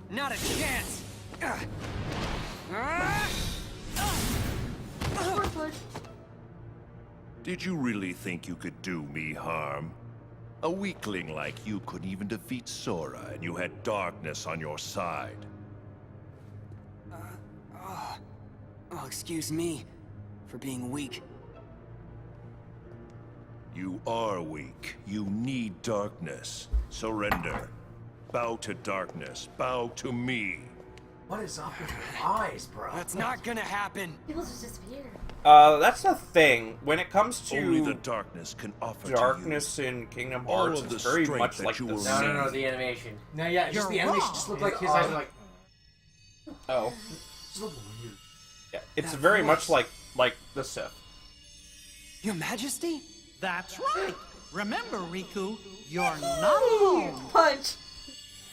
Not a chance! Ugh. Ah! Did you really think you could do me harm? A weakling like you couldn't even defeat Sora, and you had darkness on your side. Oh, excuse me for being weak. You are weak. You need darkness. Surrender. Bow to darkness. Bow to me. What is up with your eyes, bro? That's not gonna happen. People just disappear. That's the thing. When it comes to Only the darkness can offer darkness to you in Kingdom all Hearts, of it's the very strength much that like you the will sea. No, the animation. No, yeah, just the animation just looked like his eyes were like. Oh, Just looked weird. yeah, it's That very voice. much like the Sith. Your Majesty? That's right. Remember, Riku, you're not alone. Punch.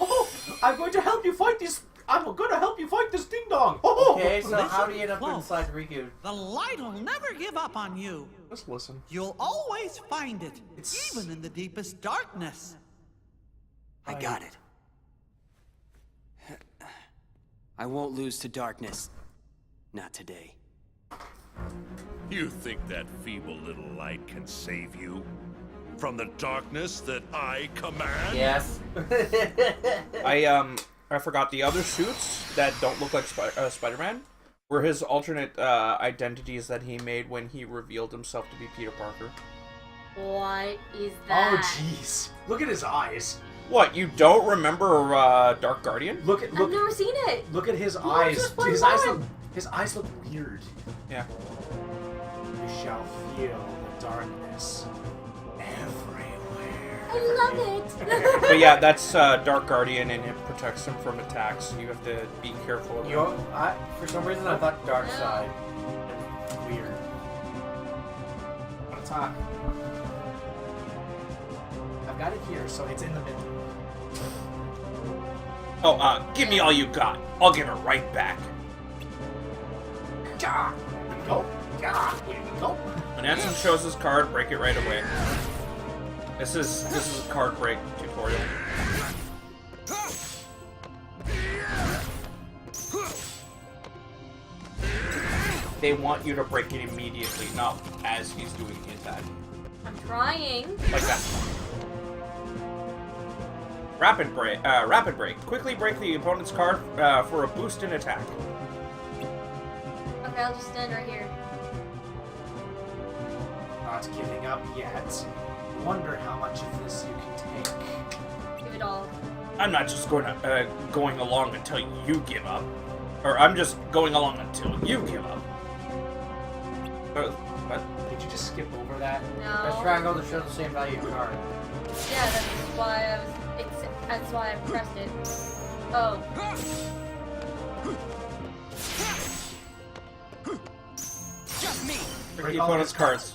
Oh, I'm going to help you fight this. I'm going to help you fight this ding dong. Oh, Okay, so Listen how do you end up close. inside Riku? The light will never give up on you. Just listen. You'll always find it, It's- even in the deepest darkness. I got it. I won't lose to darkness. Not today. You think that feeble little light can save you? From the darkness that I command? Yes. I forgot the other suits that don't look like Spider-Man were his alternate identities that he made when he revealed himself to be Peter Parker. What is Oh, that? jeez. Look at his eyes. What, you don't remember Dark Guardian? Look at I've never seen it. look at his Look, eyes. just one His eyes line. look weird. Yeah. You shall feel the darkness everywhere. I love it. But yeah, that's Dark Guardian, and it protects him from attacks. You have to be careful of You know, for some reason I thought Dark No. Side. Weird. On top. I've got it here, so it's in the middle. Oh, give me all you got. I'll give it right back. Here we go. Here we go. When Ansem shows his card, break it right away. This is a card break tutorial. They want you to break it immediately, not as he's doing the attack. I'm trying. Like that. Rapid break. Quickly break the opponent's card for a boost in attack. Okay, I'll just stand right here. Not giving up yet. Wonder how much of this you can take. Give it all. I'm not just going along until you give up. Or I'm just going along until you give up. What? Did you just skip over that? Press No. triangle to show the same value card. Yeah, that's why that's why I pressed it. Oh. Just me! Break the opponent's cards.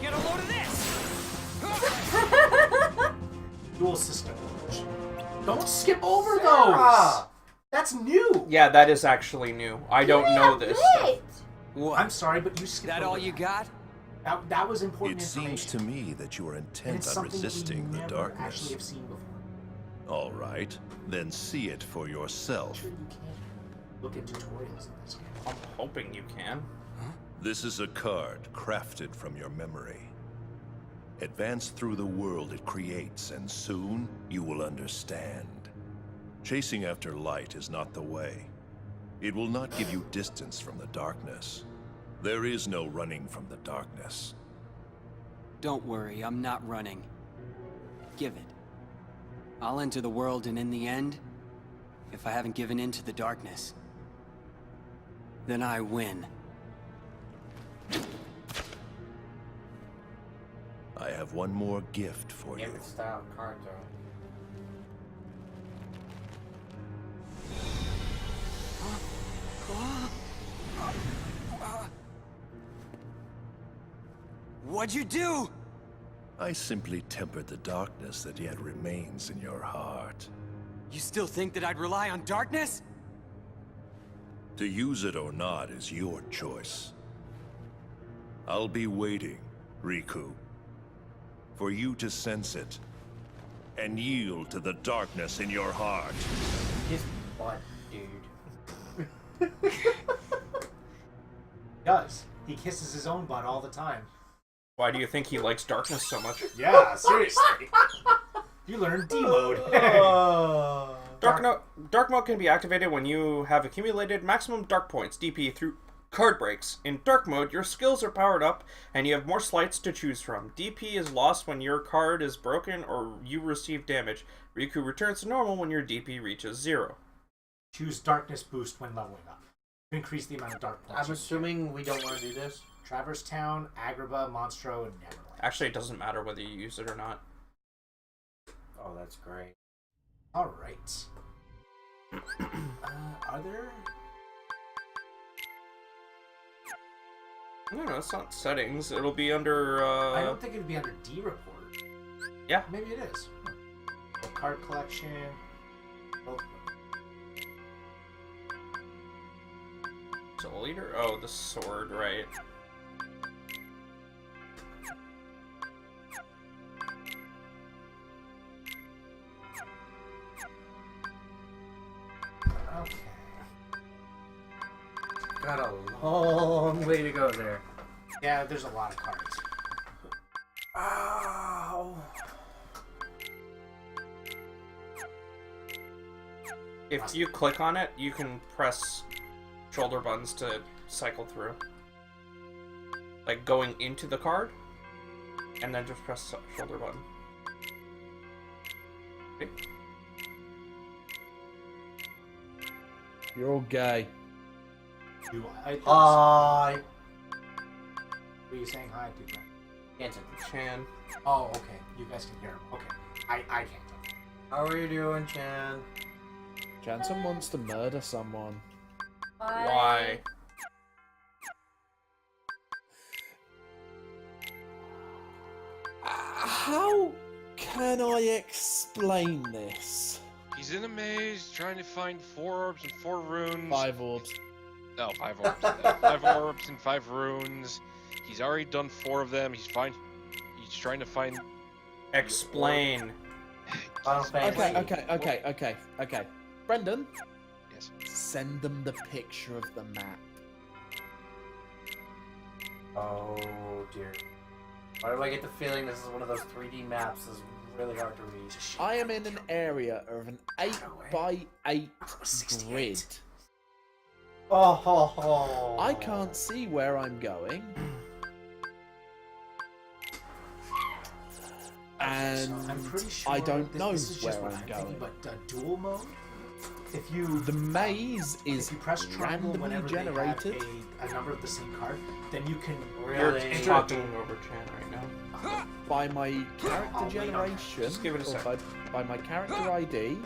Get a load of this! Dual system. Don't skip over Ah, those! That's new! Yeah, that is actually new. I don't know this stuff. Wait. What? I'm sorry, but you skipped that over all you got? That was important It seems information. to me that you are and intent it's on something resisting we the never darkness. actually have seen before. All right, then see it for I'm yourself. sure you can look at tutorials in this game. I'm hoping you can. This is a card crafted from your memory. Advance through the world it creates, and soon you will understand. Chasing after light is not the way. It will not give you distance from the darkness. There is no running from the darkness. Don't worry, I'm not running. Give it. I'll enter the world, and in the end, if I haven't given in to the darkness, then I win. I have one more gift for you. Gambit style card though. What'd you do? I simply tempered the darkness that yet remains in your heart. You still think that I'd rely on darkness? To use it or not is your choice. I'll be waiting, Riku, for you to sense it and yield to the darkness in your heart. His butt. dude. He does. He kisses his own butt all the time. Why do you think he likes darkness so much? Yeah, seriously. You learned D mode. Dark mode can be activated when you have accumulated maximum dark points, DP, through card breaks. In dark mode, your skills are powered up, and you have more slights to choose from. DP is lost when your card is broken or you receive damage. Riku returns to normal when your DP reaches 0. Choose darkness boost when leveling up. Increase the amount of dark points. I'm assuming we don't want to do this. Traverse Town, Agrabah, Monstro, and Neverland. Actually, it doesn't matter whether you use it or not. Oh, that's great. Alright. Are there... No, it's not settings. It'll be under, I don't think it'd be under D report. Yeah. Maybe it is. Card collection. Soul Eater? Oh, the sword, right. Okay. Got a long way to go there. Yeah, there's a lot of cards. Ow. If you click on it, you can press shoulder buttons to cycle through. Like going into the card, and then just press shoulder button. Okay. You're all gay. Do I? Hi. Were you saying hi to them? Hanson. Chan. Oh, okay. You guys can hear him. Okay. I can't. How are you doing, Chan? Jansen wants to murder someone. Why? How can I explain this? He's in a maze trying to find 4 orbs and 4 runes. 5 orbs. No, 5 orbs. 5 orbs and 5 runes. He's already done 4 of them. He's trying to find... Explain. Okay. Brendan? Yes. Send them the picture of the map. Oh dear. Why do I get the feeling this is one of those 3D maps that's really hard to read? I am in an area of an 8x8 grid. Oh. I can't see where I'm going. And I'm pretty sure I don't know this is where just what I'm going. thinking, but dual mode. If you The maze is if you press triangle randomly whenever generated. they have a number of the same card, then you can You're Really? talking over Chan right now. By my character I'll wait on that. generation, Just give it a or sec. by my character ID,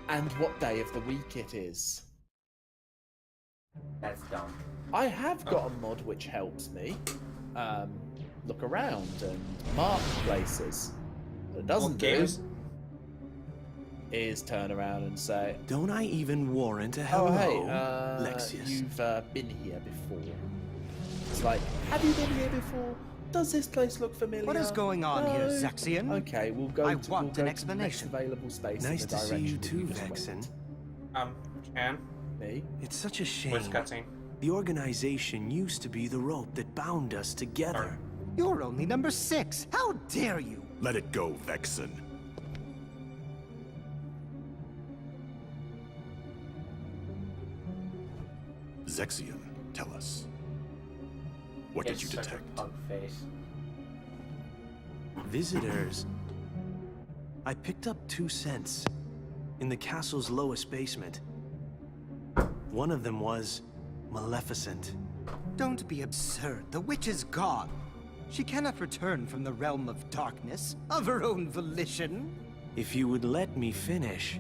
and what day of the week it is. That's dumb. I have got a mod which helps me look around and mark places. What it doesn't do is turn around and say, Don't I even warrant a "Oh, hello, hey, Lexius? you've been here before." It's like, "Have you been here before? Does this place look familiar?" What is going on here, No. Zexian? Okay, we'll go. I to, want we'll an go to the explanation. next available space. Nice in the to see you direction that too, just went. Vexen. Chan. Me? It's such a shame. Where's cutscene? The organization used to be the rope that bound us together. You're only number 6. How dare you? Let it go, Vexen. Zexion, tell us. What did you Such a detect? pug face. Visitors. I picked up 2 scents in the castle's lowest basement. One of them was Maleficent. Don't be absurd. The witch is gone. She cannot return from the realm of darkness of her own volition. If you would let me finish.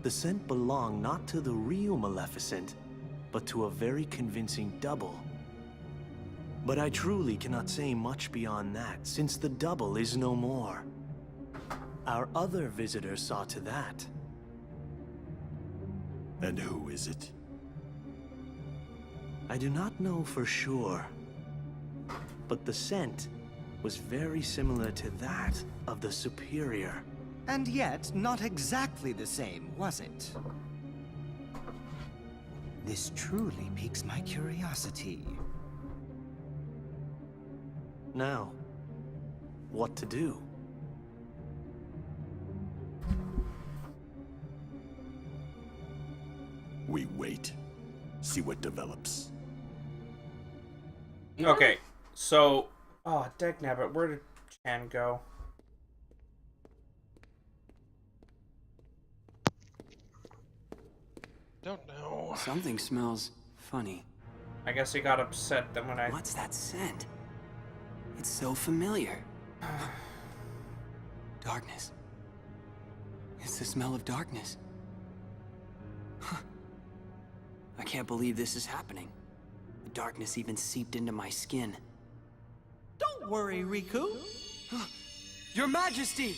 The scent belonged not to the real Maleficent, but to a very convincing double. But I truly cannot say much beyond that, since the double is no more. Our other visitor saw to that. And who is it? I do not know for sure, but the scent was very similar to that of the Superior. And yet, not exactly the same, was it? This truly piques my curiosity. Now, what to do? We wait. See what develops. Okay, so... Oh, dagnabbit, where did Chan go? Don't know. Something smells funny. I guess he got upset then when I... What's that scent? It's so familiar. Darkness. It's the smell of darkness. Huh. I can't believe this is happening. The darkness even seeped into my skin. Don't worry, Riku. Your Majesty!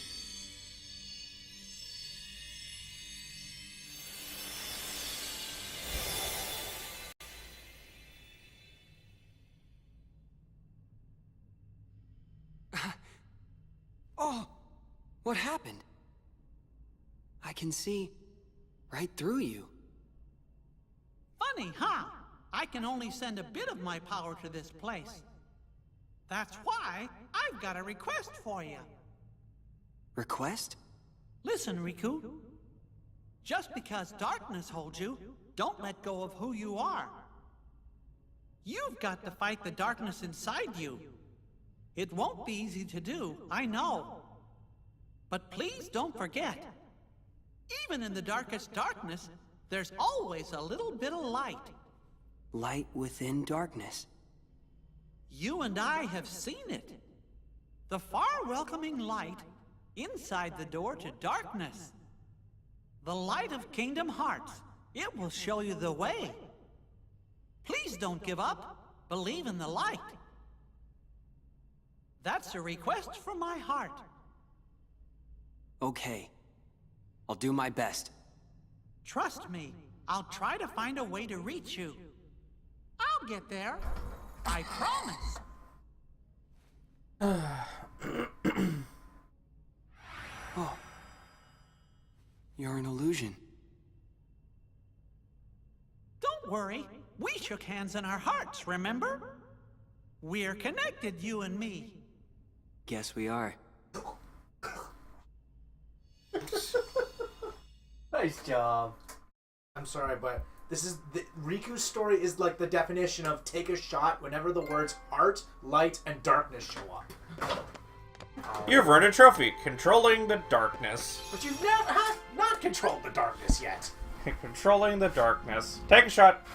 Oh, what happened? I can see right through you. Funny, huh? I can only send a bit of my power to this place. That's why I've got a request for you. Request? Listen, Riku. Just because darkness holds you, don't let go of who you are. You've got to fight the darkness inside you. It won't be easy to do, I know. But please don't forget, even in the darkest darkness, there's always a little bit of light. Light within darkness. You and I have seen it. The far welcoming light inside the door to darkness. The light of Kingdom Hearts. It will show you the way. Please don't give up. Believe in the light. That's a request from my heart. Okay. I'll do my best. Trust me, I'll try to find a way to reach you. I'll get there. I promise. Oh. You're an illusion. Don't worry. We shook hands in our hearts, remember? We're connected, you and me. Guess we are. Nice job. I'm sorry, but this is Riku's story is like the definition of take a shot whenever the words heart, light, and darkness show up. You've earned a trophy, controlling the darkness. But you've never not controlled the darkness yet. Controlling the darkness. Take a shot.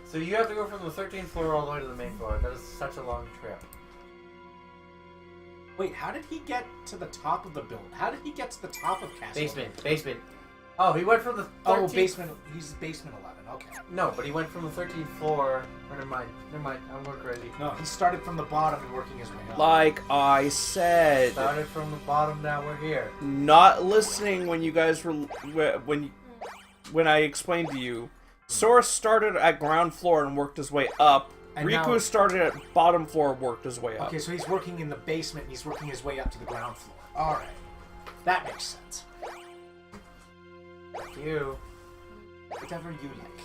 So you have to go from the 13th floor all the way to the main floor. That is such a long trip. Wait, how did he get to the top of the building? How did he get to the top of Castle? Basement. Oh, he went from the 13th... Oh, basement. He's basement 11. Okay. No, but he went from the 13th floor... Oh, never mind. I'm going crazy. No, he started from the bottom and working his way up. Like I said. Started from the bottom, now we're here. Not listening when you guys were... When I explained to you. Sora started at ground floor and worked his way up. And Riku now, started at bottom floor and worked his way up. Okay, so he's working in the basement and he's working his way up to the ground floor. Alright. That makes sense. Thank you. Whatever you like.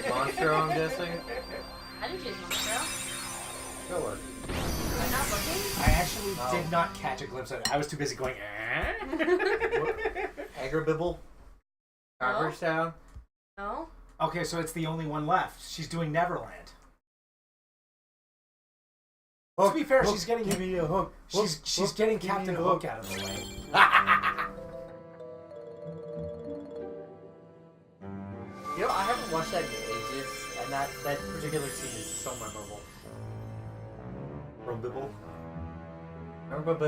Monster, I'm guessing? How did you choose Monstro? Go work. You're not looking? I actually did not catch a glimpse of it. I was too busy going, Agrabibble? Carver's Town? No. Okay, so it's the only one left. She's doing Neverland. To be fair, she's getting... Give me a hook. She's getting Captain Hook out of the way. You know, I haven't watched that in ages, and that particular scene is so memorable. Bibble. Bibble. I'm not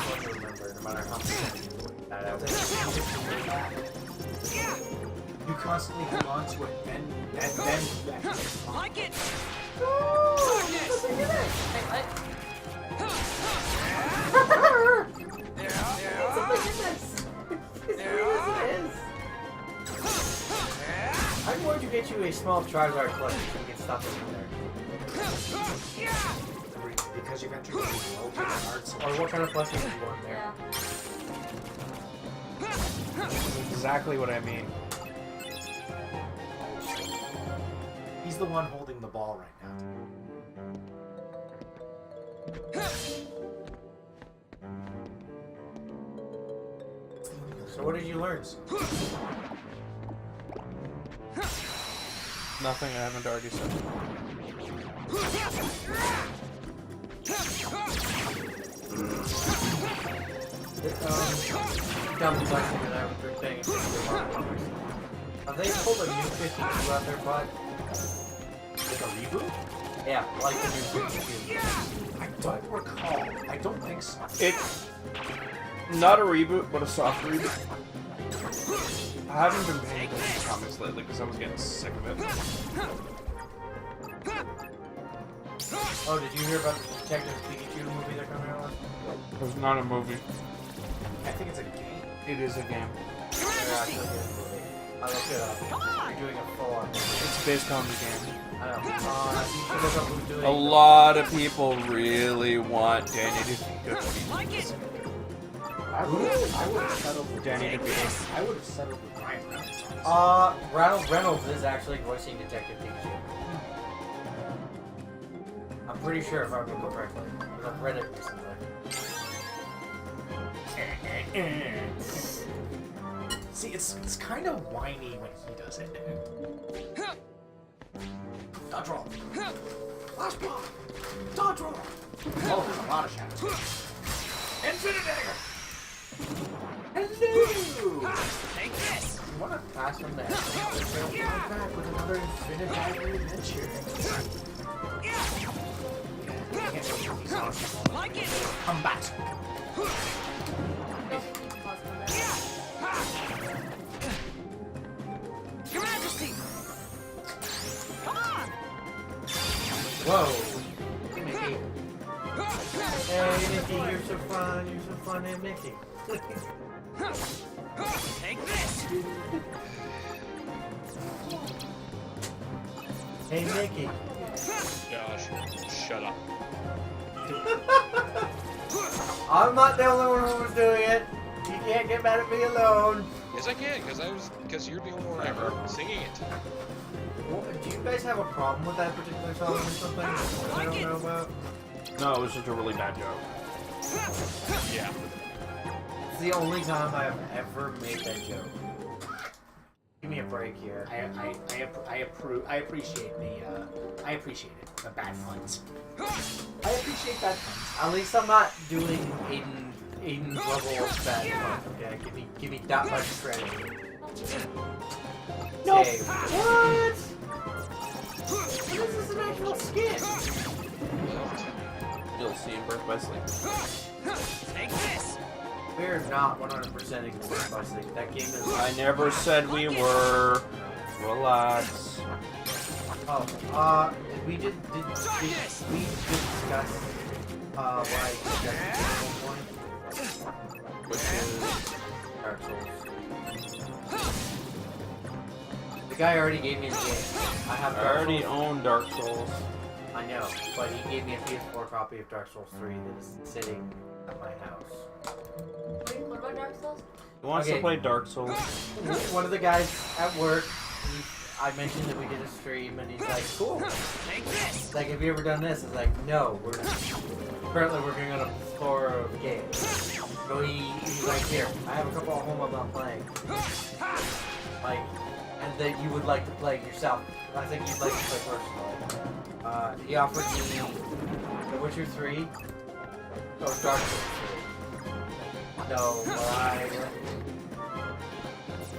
going to remember, no matter how much that out. You constantly hold on to it, then Like it! Wait, what? going to get you a small Charizard plushie so we can stop it in there. Because you've entered the world cards. Or what kind of plushie do you want there? That's exactly what I mean. He's the one holding the ball right now. So what did you learn? Nothing I haven't already said. Dumb question that I was saying. Have they pulled a new 52 out their butt? Like a reboot? Yeah, like the new 52. I don't recall. I don't think so. It's not a reboot, but a soft reboot. I haven't been paying attention to comics lately because I was getting sick of it. Oh, did you hear about the Detective Pikachu movie they're coming out with? It's not a movie. I think it's a game. It is a game. Yeah, I looked it up. You're doing a full-on movie. It's based on the game. I know. You should look up who's doing A lot of people really want Danny to be good. I would have settled for Danny to be I would have settled with Ryan Reynolds. Reynolds is actually voicing Detective Pikachu. I'm pretty sure if I remember correctly. Because I've read it recently. See, it's kind of whiny when he does it. Dodge roll. Flash block. Dodge roll. Oh, there's a lot of shadows. Infinite dagger. Hello. Take this. You want to pass from there? We'll come back with another Infinite Dagger adventure. Like it. Combat. Your Majesty! Come on! Whoa. Hey, Mickey. Hey, Mickey, you're so fun. You're so fun, hey, Mickey. Take this! Hey, Mickey. Josh, shut up. I'm not the only one who was doing it. You can't get mad at me alone. Yes, I can, because you're the only one ever singing it. Well, do you guys have a problem with that particular song or something that I don't know about? No, it was just a really bad joke. Yeah. It's the only time I have ever made that joke. Give me a break here. I appreciate the bad puns. I appreciate bad puns. At least I'm not doing Aiden's level of bad fun. Okay, give me that much credit. No. Okay, what? This is an actual skin. You'll see in Birth by Sleep. Take this! We're not 100%ing Birth by Sleep. That game is. I never said we were. Relax. Oh, we did we discuss what I discussed at one point? Which is Dark Souls. The guy already gave me the game. I have I Dark already Souls. own Dark Souls. I know, but he gave me a PS4 copy of Dark Souls 3 that is sitting at my house. Wait, what about Dark Souls? He wants to play Dark Souls. One of the guys at work, I mentioned that we did a stream, and he's like, cool. He's like, have you ever done this? I was like, no, we're currently working on a plethora of games. So he's like, here, I have a couple at home I'm not playing. Like, and that you would like to play yourself. I think you'd like to play personally. He offered me The Witcher 3. Oh, Dark Souls 3. No,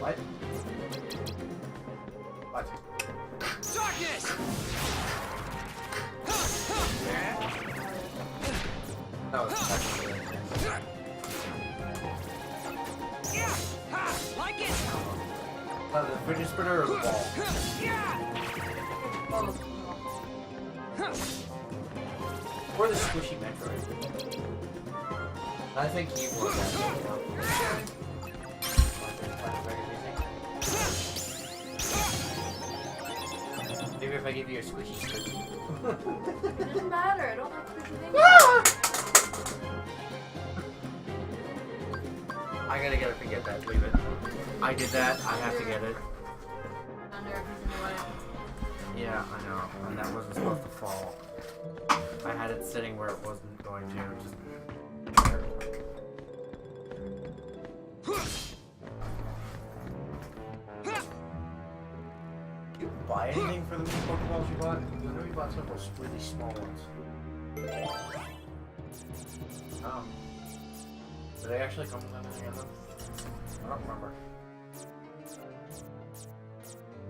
What? What? Darkness! No, it's not. Like it! The fidget spinner or the ball? Or the squishy Metroid. I think he won that. Maybe if I give you a squishy squishy. It doesn't matter. I don't like squishy things. I gotta get up and get that. Leave it. I did that. I have to get it. Under if he's in the way. Yeah, I know. And that wasn't supposed to fall. I had it sitting where it wasn't going to. Just... Did you buy anything for the new Pokeballs you bought? I know you bought some of those really small ones. Oh. Do they actually come with anything in them? I don't remember.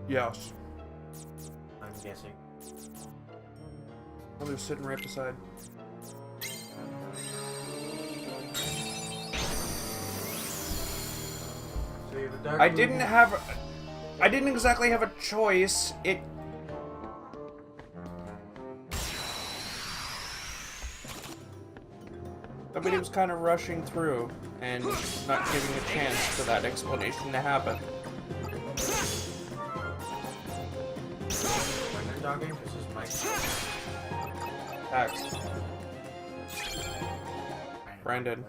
Yes. I'm guessing. Well, they're sitting right beside. So you have a dark I blue- didn't have. I didn't exactly have a choice. Somebody was kind of rushing through and not giving a chance for that explanation to happen. Brendan dogging? This is Mike. Facts. Brandon.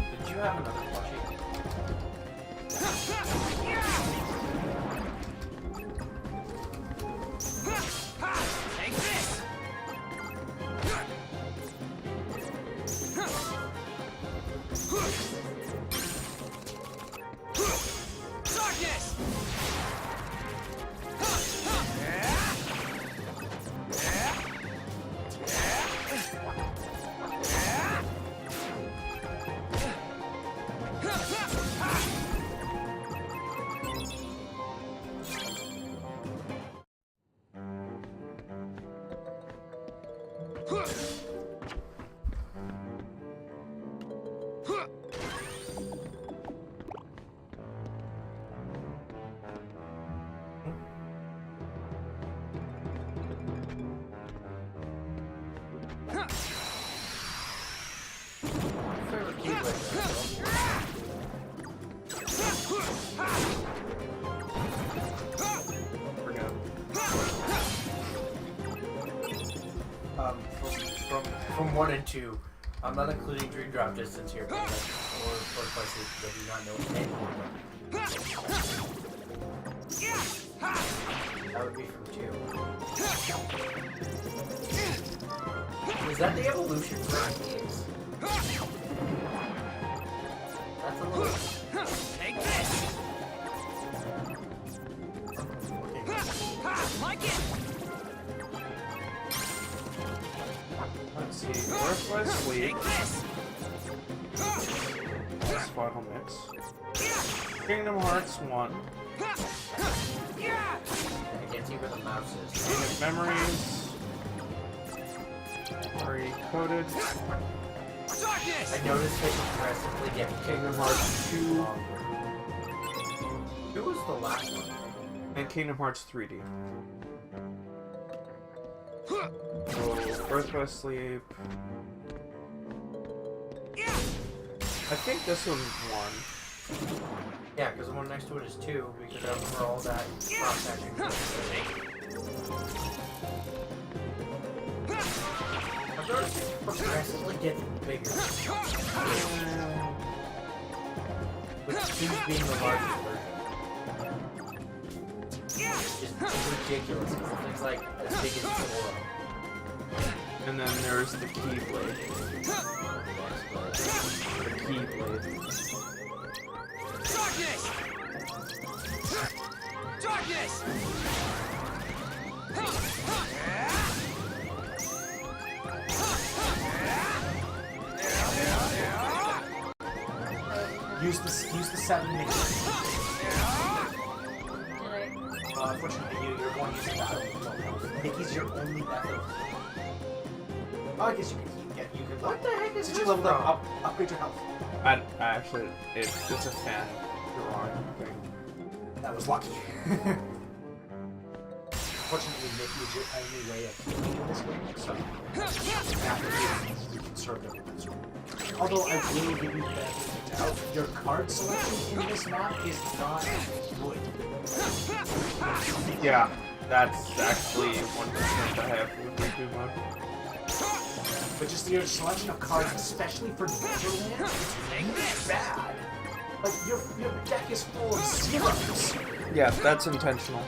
Did you have another plushie? Take this! Darkness! From 1 and 2, I'm not including Dream Drop Distance here, but or places that do not know anything about. That would be from 2. Is that the evolution for games? That's a little... Take this! Like it! Let's see. Birth by Sleep. That's Final Mix. Kingdom Hearts 1. I can't see where the mouse is. Game of Memories. Recoded. I noticed they progressively get Kingdom Hearts 2. 2 was the last one. And Kingdom Hearts 3D. So, Birth by Sleep. I think this one's 1. Yeah, because the one next to it is 2, because that's where all that cross-section goes. I've noticed it progressively gets bigger. With 2 being the largest version. It's ridiculous. It's like as big as Sora. And then there's the Keyblade. The Keyblade. Darkness! Darkness! Use the 7 minutes. Unfortunately, you're going to use battle. Mickey's your only method. Oh, I guess you can What the heck is since this you leveled from? up, upgrade your health. I actually, it's a fan drawing thing. That was lucky. Fortunately, Nick used your only way of healing in this game, so be conservative with this one. Although I will give you the benefit of the doubt, your card selection in this map is not good. Yeah, that's actually one concern I have with reboot mode. But just your selection of cards, especially for Neverland, is really bad. Like, your deck is full of zeros. Yeah, that's intentional.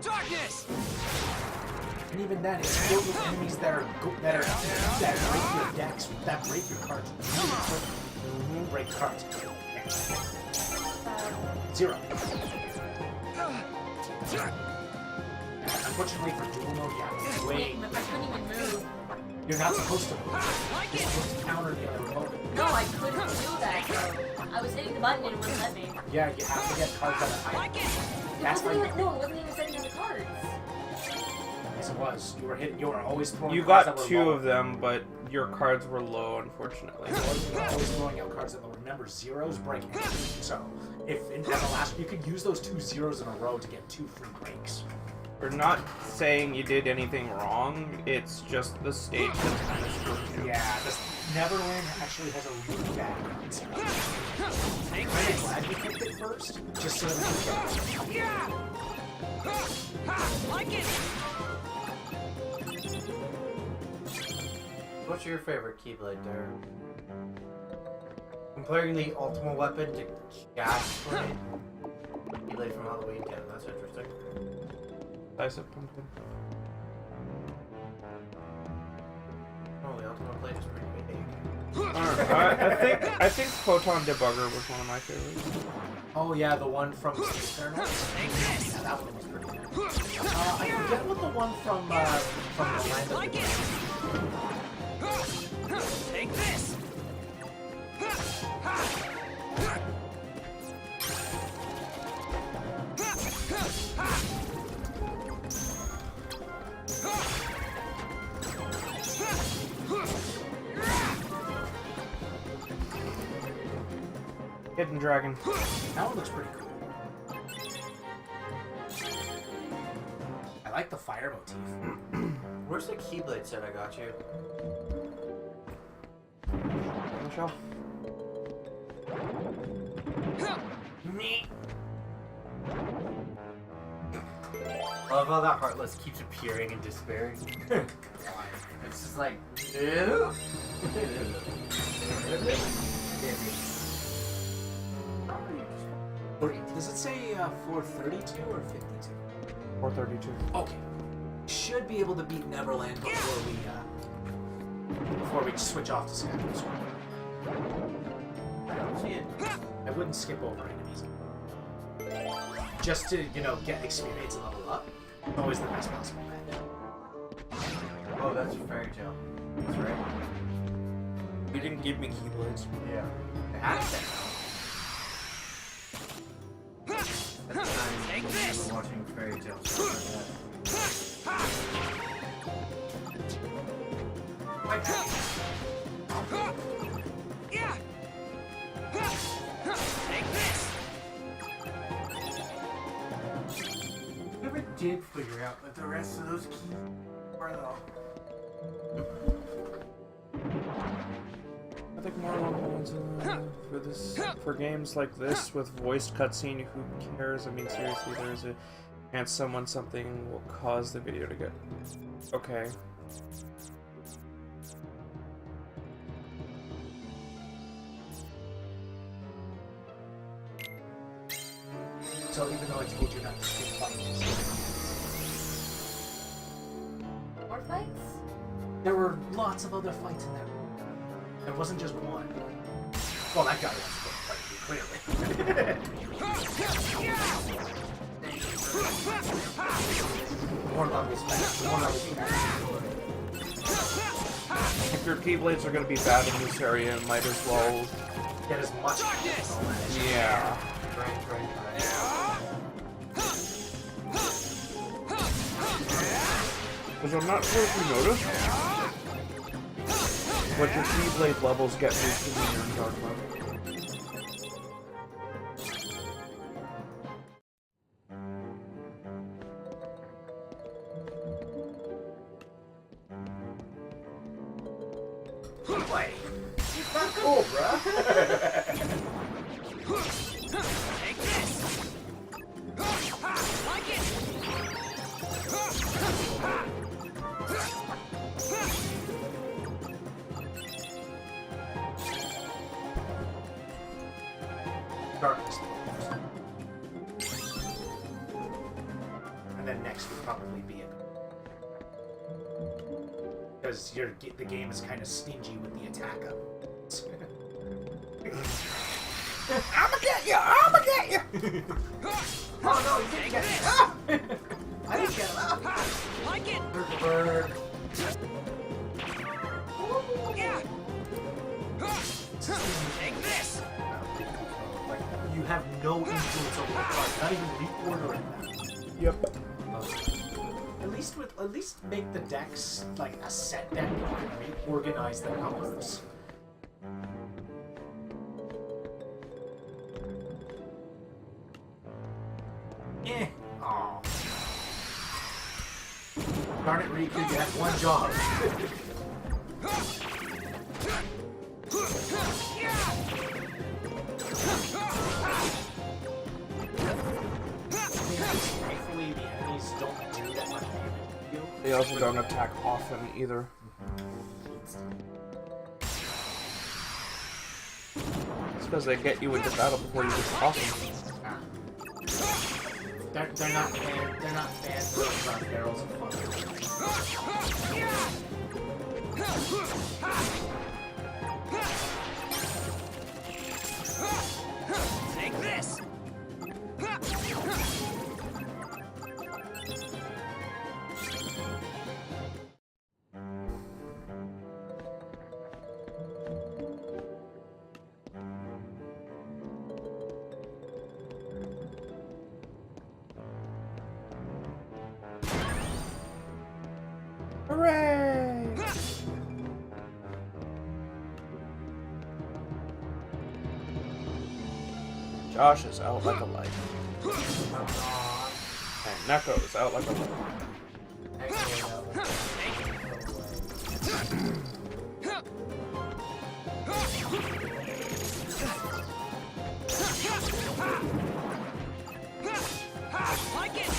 Darkness! And even then, it's filled with enemies that break your decks, that break your cards. Break cards. Zero. Unfortunately for dual mode, yeah, wait. I couldn't even move. You're not supposed to move. You're supposed to counter the other opponent. No, I couldn't do that. So I was hitting the button and it wouldn't let me. Yeah, you have to get cards that are high. That's why. No, it wasn't even setting the cards. Yes, it was. You were always throwing. You cards got that were two low. of them, but your cards were low, unfortunately. You were always throwing out cards that were. Remember, zeros break anything. So, if in the last, you could use those 2 zeros in a row to get 2 free breaks. We're not saying you did anything wrong, it's just the stage that's kind of screwed you. Yeah, this Neverland actually has a really bad concept. I'm glad you picked it first, just so that we can get it. Like it! What's your favorite Keyblade there? Comparing the Ultimate Weapon to Gas Blade. Keyblade from Halloween 10, that's interesting. Dice of pumpkin. Oh, the Ultimate Blade is pretty big. I think Photon Debugger was one of my favorites. Oh yeah, the one from Space Journal? Yeah, that one was pretty good. I forget what the one from the Land of the Take this! Hidden Dragon. That one looks pretty cool. I like the fire motif. Where's the Keyblade set I got you? On the shelf. I love how that Heartless keeps appearing and disappearing. It's just like, ew. Does it say 432 or 52? 432. Okay. Should be able to beat Neverland before we switch off to Skyward Sword. I don't see it. I wouldn't skip over enemies. Just to, get experience and level up. Always the best possible bet. Oh, that's a fairy tale. That's right. You didn't give me Keyblades. Yeah. I had it at the time, Take we this! were watching fairy tale stuff like that. Take this! Never did figure out what the rest of those keys were though. I think more along the lines for games like this with voiced cutscene, who cares? I mean, seriously, there's a chance something will cause the video to get okay. So even though I told you not to skip fights. More fights? There were lots of other fights in there. There wasn't just one. Well, that guy wants to fight you, clearly. More levels back. More levels back. If your Keyblades are going to be bad in this area, might as well get as much. Yeah. Because I'm not sure if you noticed, but your Keyblade levels get boosted when you're in dark mode. Play. Not cool, bruh. Take this. Like it. Darkness. And then next would probably be it. Because the game is kind of stingy with the attack up. I'ma get you! I'ma get you! Oh no, you didn't get me! Ah! I didn't get him! Ah! Like it! Bird. Yeah! Take this! Like, you have no influence over the card, not even reordering them. Yep. At least make the decks like a set deck and reorganize the numbers. Aw. Darn it, Riku, you have one job. Thankfully, the enemies don't do that much damage to you. They also don't attack often either. It's because they get you into battle before you get to awesome. They're not fans of barrels of fun. Take this! Hooray! Josh is out like a light. And Neko is out like a light. Like it!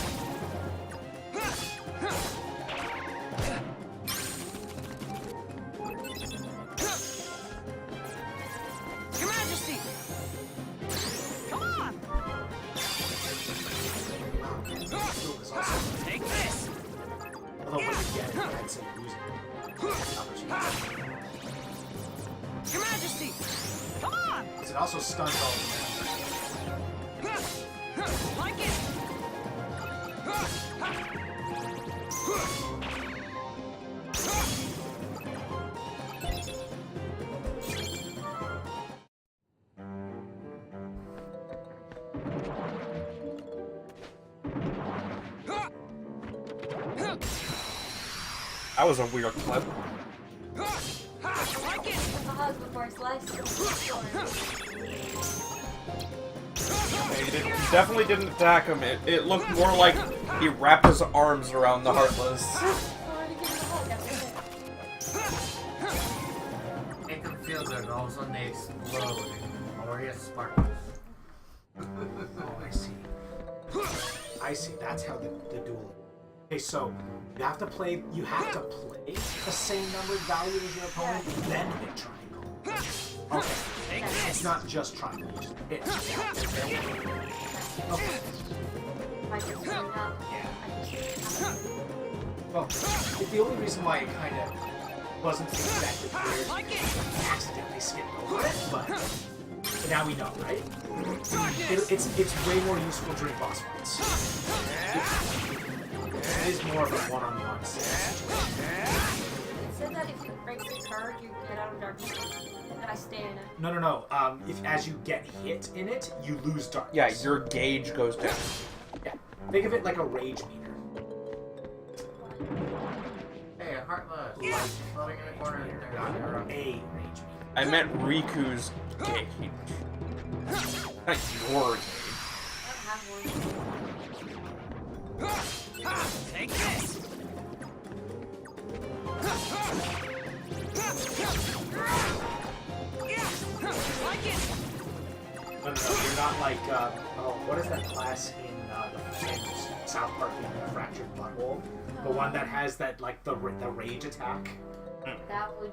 Your Majesty! Come on! Take this! Although when you get it, I'd say losing opportunity. Your Majesty! Come on! Because it also stuns all of them. Like it! That was a weird clip. Like it! A hug before slice. He definitely didn't attack him. It looked more like he wrapped his arms around the Heartless. Make them feel good, and all of a sudden they explode. Glorious sparkles. Oh, I see. I see. That's how the duel. Okay, so you have to play the same numbered value as your opponent, then hit triangle. Okay. It's not just triangle, you just hit. Okay. Well, the only reason why it kind of wasn't exactly clear, I accidentally skipped over it, but now we know, right? It's way more useful during boss fights. It is more of a one-on-one situation. It said that if you break the card, you get out of darkness. And I stay in it. No. If as you get hit in it, you lose darkness. Yeah, your gauge goes down. Yeah. Think of it like a rage meter. Hey, a Heartless. Floating in the corner here. A rage meter. I meant Riku's gauge. Not your gauge. I don't have one. Take this! like, what is that class in South Park, the Fractured Butthole? The one that has that, like, the rage attack? That would...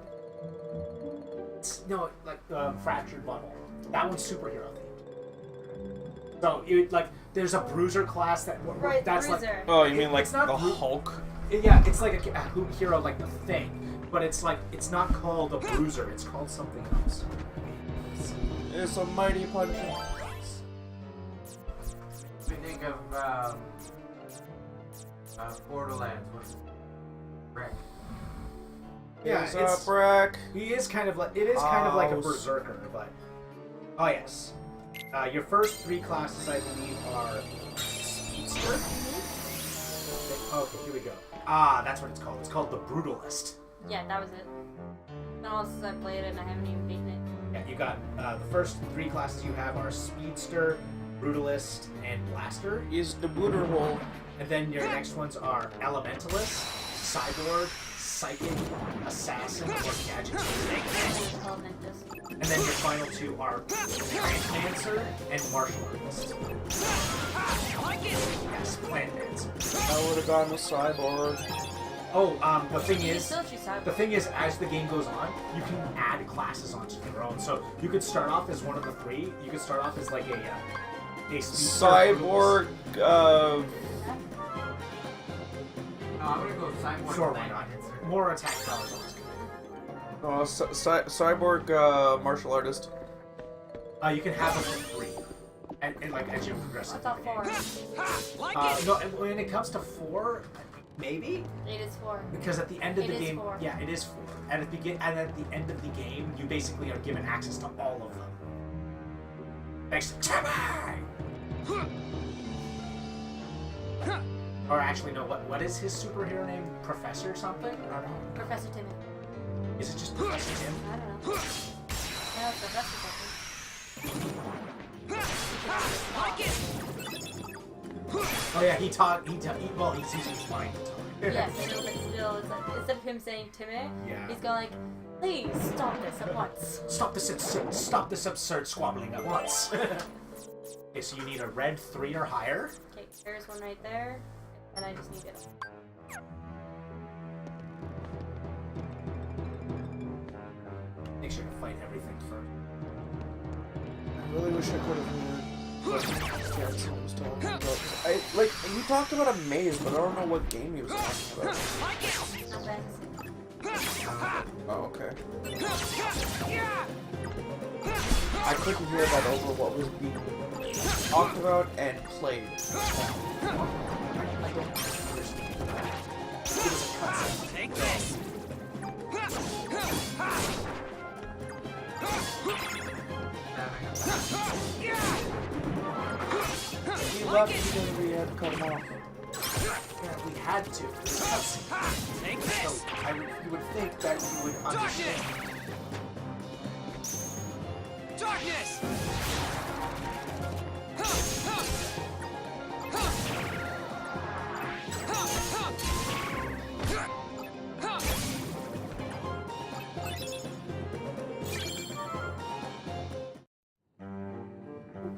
No, like, Fractured Butthole. That one's superhero themed. So, like, there's a bruiser class that... Right, that's bruiser. like... Oh, you mean like it's not the Hulk? Yeah, it's like a hero like the Thing. But it's like, it's not called a bruiser, it's called something else. It's a mighty punch. What do you think of Borderlands? What's it? Rick. Yeah, it's Breck. He is kind of like, it is kind of like a berserker, but oh yes. Your first 3 classes, I believe, are Speedster. Okay, here we go. Ah, that's what it's called. It's called the Brutalist. Yeah, that was it. Been all since I played it and I haven't even beaten it. Yeah, you got the first 3 classes you have are Speedster, Brutalist, and Blaster. Is the booter hole. And then your next ones are Elementalist, Cyborg, Psychic, Assassin, or Gadgeteer. And then your final 2 are Plantmancer and Martial Artist. Yes, Plantmancer. I would have gone with Cyborg. Oh, the thing is, as the game goes on, you can add classes onto your own. So you could start off as one of the 3. You could start off as like a Cyborg. No, I'm gonna go Cyborg. Sure, why not? More attack power is always good. Cyborg martial artist. You can have up to 3, and like as you progress through the game. No, when it comes to 4, maybe. It is 4. Because at the end of the game, 4. yeah, it is 4. And at the end of the game, you basically are given access to all of them. Thanks to Timmy. Or actually, no. What is his superhero name? Professor something? I don't know. Professor Timmy. Is it just Professor Tim? I don't know. No, it's Professor something. Oh yeah, well, he's using his mind to talk. Yes, but still, it's like, instead of him saying Timmy, he's going like, please stop this at once. Stop this absurd squabbling at once. Okay, so you need a red 3 or higher. Okay, there's one right there, and I just need it. Make sure to fight everything first. I really wish I could have heard what Jackson was talking about. He talked about a maze, but I don't know what game he was talking about. Oh, okay. I couldn't hear that over what was being talked about and played. I don't understand that. It was a cutscene. Take this. He left because we had to cut him off. Yeah, we had to. It was a cutscene. Take this. So you would think that you would understand. Darkness.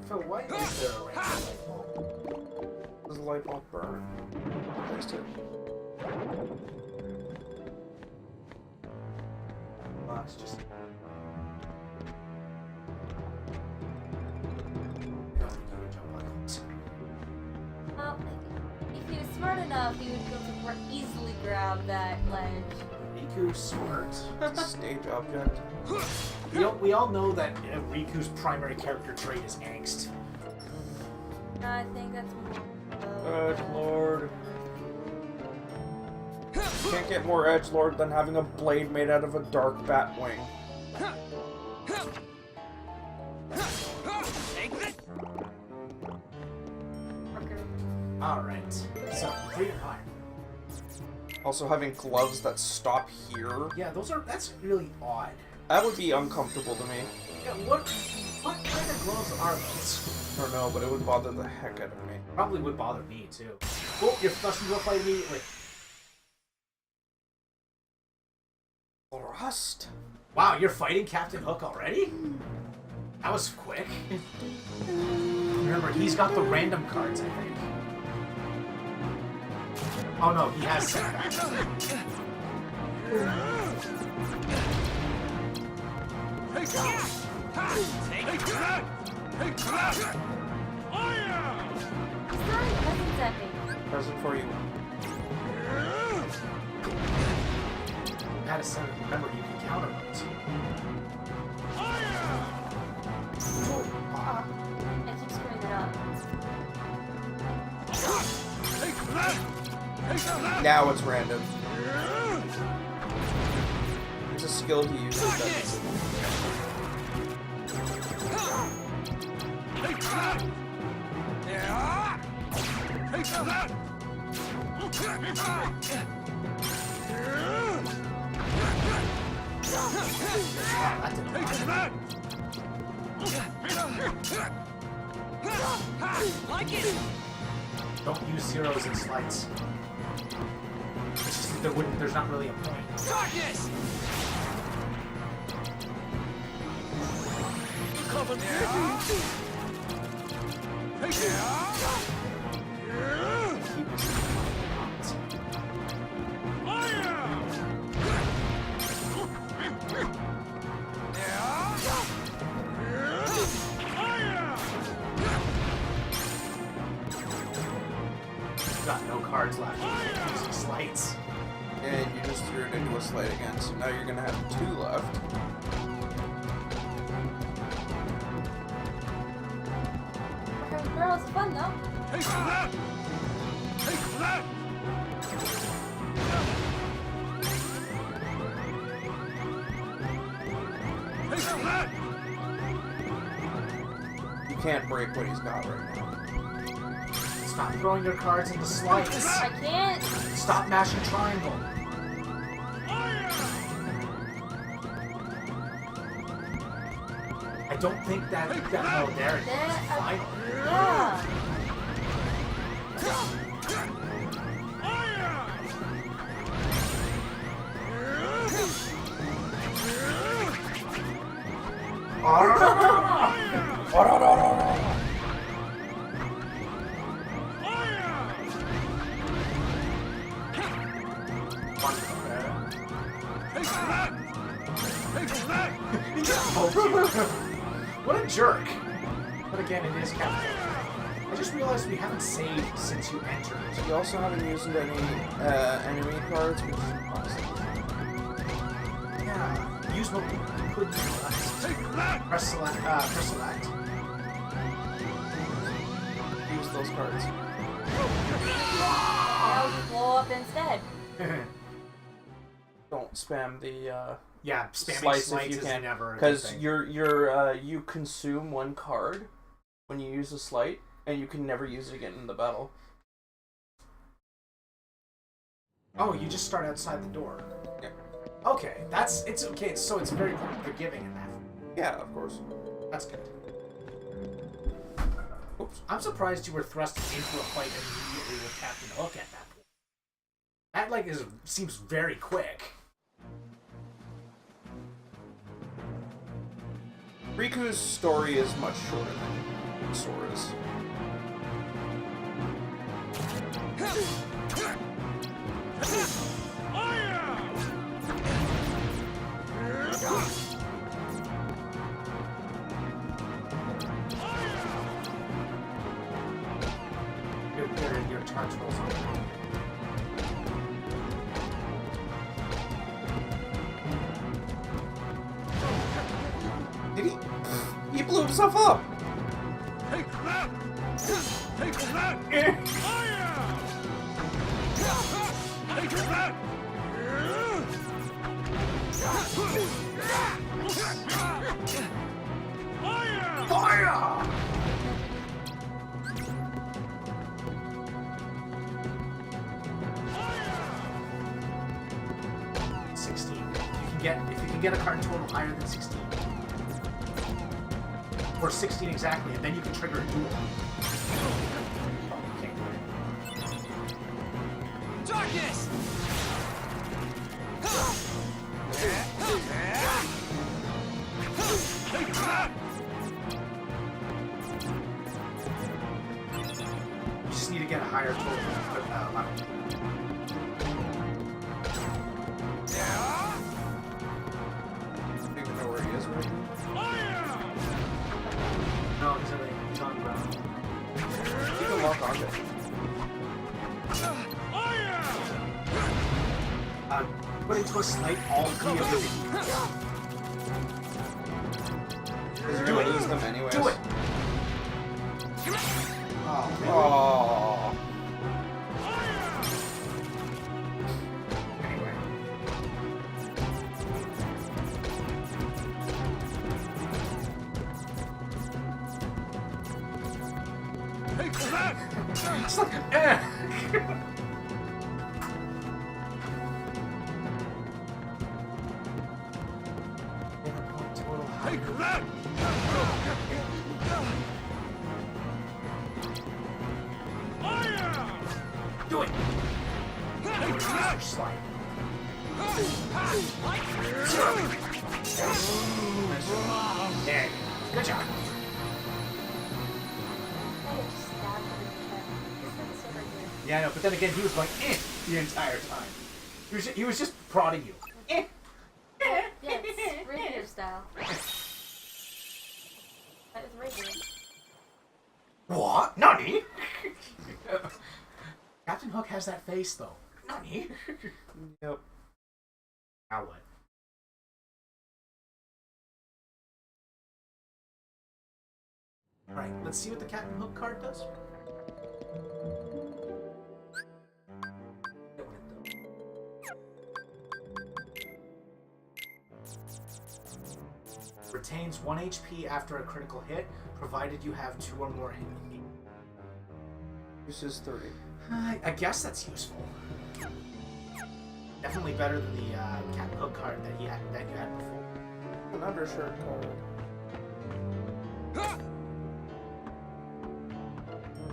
Phil, why is there a random light bulb? Does the light bulb burn? I missed it. Well, it's just... Well, if he was smart enough, he would be able to more easily grab that ledge. Riku's smart. Stage object. We all know that Riku's primary character trait is angst. I think that's more... Edgelord. Can't get more edgelord than having a blade made out of a dark bat wing. Alright, so 3 or higher. Also having gloves that stop here. Yeah, that's really odd. That would be uncomfortable to me. Yeah, what kind of gloves are those? I don't know, but it would bother the heck out of me. Probably would bother me too. Oh, you're flushing to go fight immediately. Rust. Wow, you're fighting Captain Hook already? That was quick. Remember, he's got the random cards, I think. Oh no, he has setbacks. Present for you. Had a set. Remember, you can counter those. I keep screwing it up. Now it's random. It's a skill he uses. Like it. Don't use zeros and slights. It's just that there's not really a point. Darkness. Come on, Got no cards left. Using slights. And you just threw it into a slate again, so now you're gonna have 2 left. Barrel's fun though. You can't break what he's got right now. Stop throwing your cards into slights. I can't. Stop mashing triangle. I don't think that no, there it is. Final. Yeah. What a jerk. But again, it is Captain. I just realized we haven't saved since you entered. You also haven't used any enemy cards, which is awesome. Yeah. Use what you could use. Press select. Use those cards. I'll blow up instead. Don't spam the yeah, spamming slice slides if you is can, never because you consume 1 card when you use a slight, and you can never use it again in the battle. Oh, you just start outside the door. Yeah. Okay, it's okay. So it's very forgiving in that. Yeah, of course. That's good. Oops. I'm surprised you were thrust into a fight immediately with Captain Hook at that point. That seems very quick. Riku's story is much shorter than Sora's. Your charge rolls on. Did he? He blew himself up! Take that! Take that! Fire! Take that! Fire! Fire! 16. If you can get a card total higher than 16. Or 16 exactly, and then you can trigger a duel. Okay. Darkness! Take that! You just need to get a higher total level. I don't even know where he is right now. No, he's on the ground. You can lock onto it. Put into a snipe all three of them. Because you're going to use them anyways. Do it! Oh. Anyway. Hey, Crack! It's like, Hey, Crack! Do it! Hey, Crack! Slide. There. Good job. Yeah, I know, but then again, he was going the entire time. He was just prodding you. Yeah, it's regular style. That is regular. What? Nani? Captain Hook has that face, though. Nani? Yep. Now what? Alright, let's see what the Captain Hook card does. Retains 1 HP after a critical hit, provided you have 2 or more hit. Uses 30. I guess that's useful. Definitely better than the Captain Hook card that you had before. An undershirt card.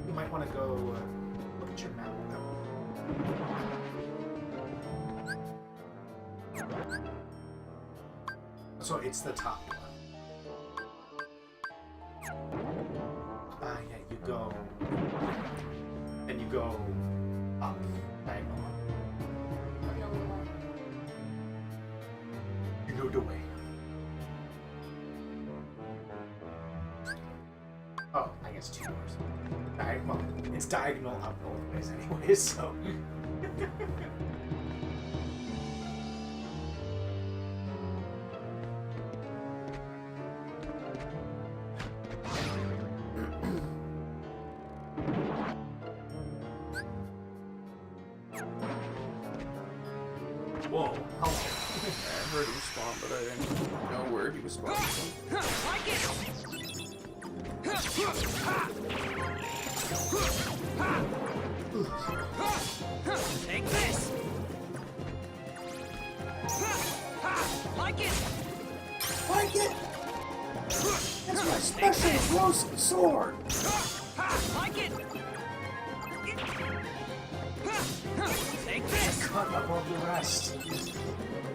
You might want to go look at your map. So it's the top one. Yeah, you go. Then you go up, diagonal. You know the way. Oh, I guess 2 doors. Well, it's diagonal up both ways anyways, so... Whoa, hello. I heard him spawn, but I didn't know where he was spawning from. Take this! Like it! Like it! That's my special close sword! Like it! Take this! Cut above the rest.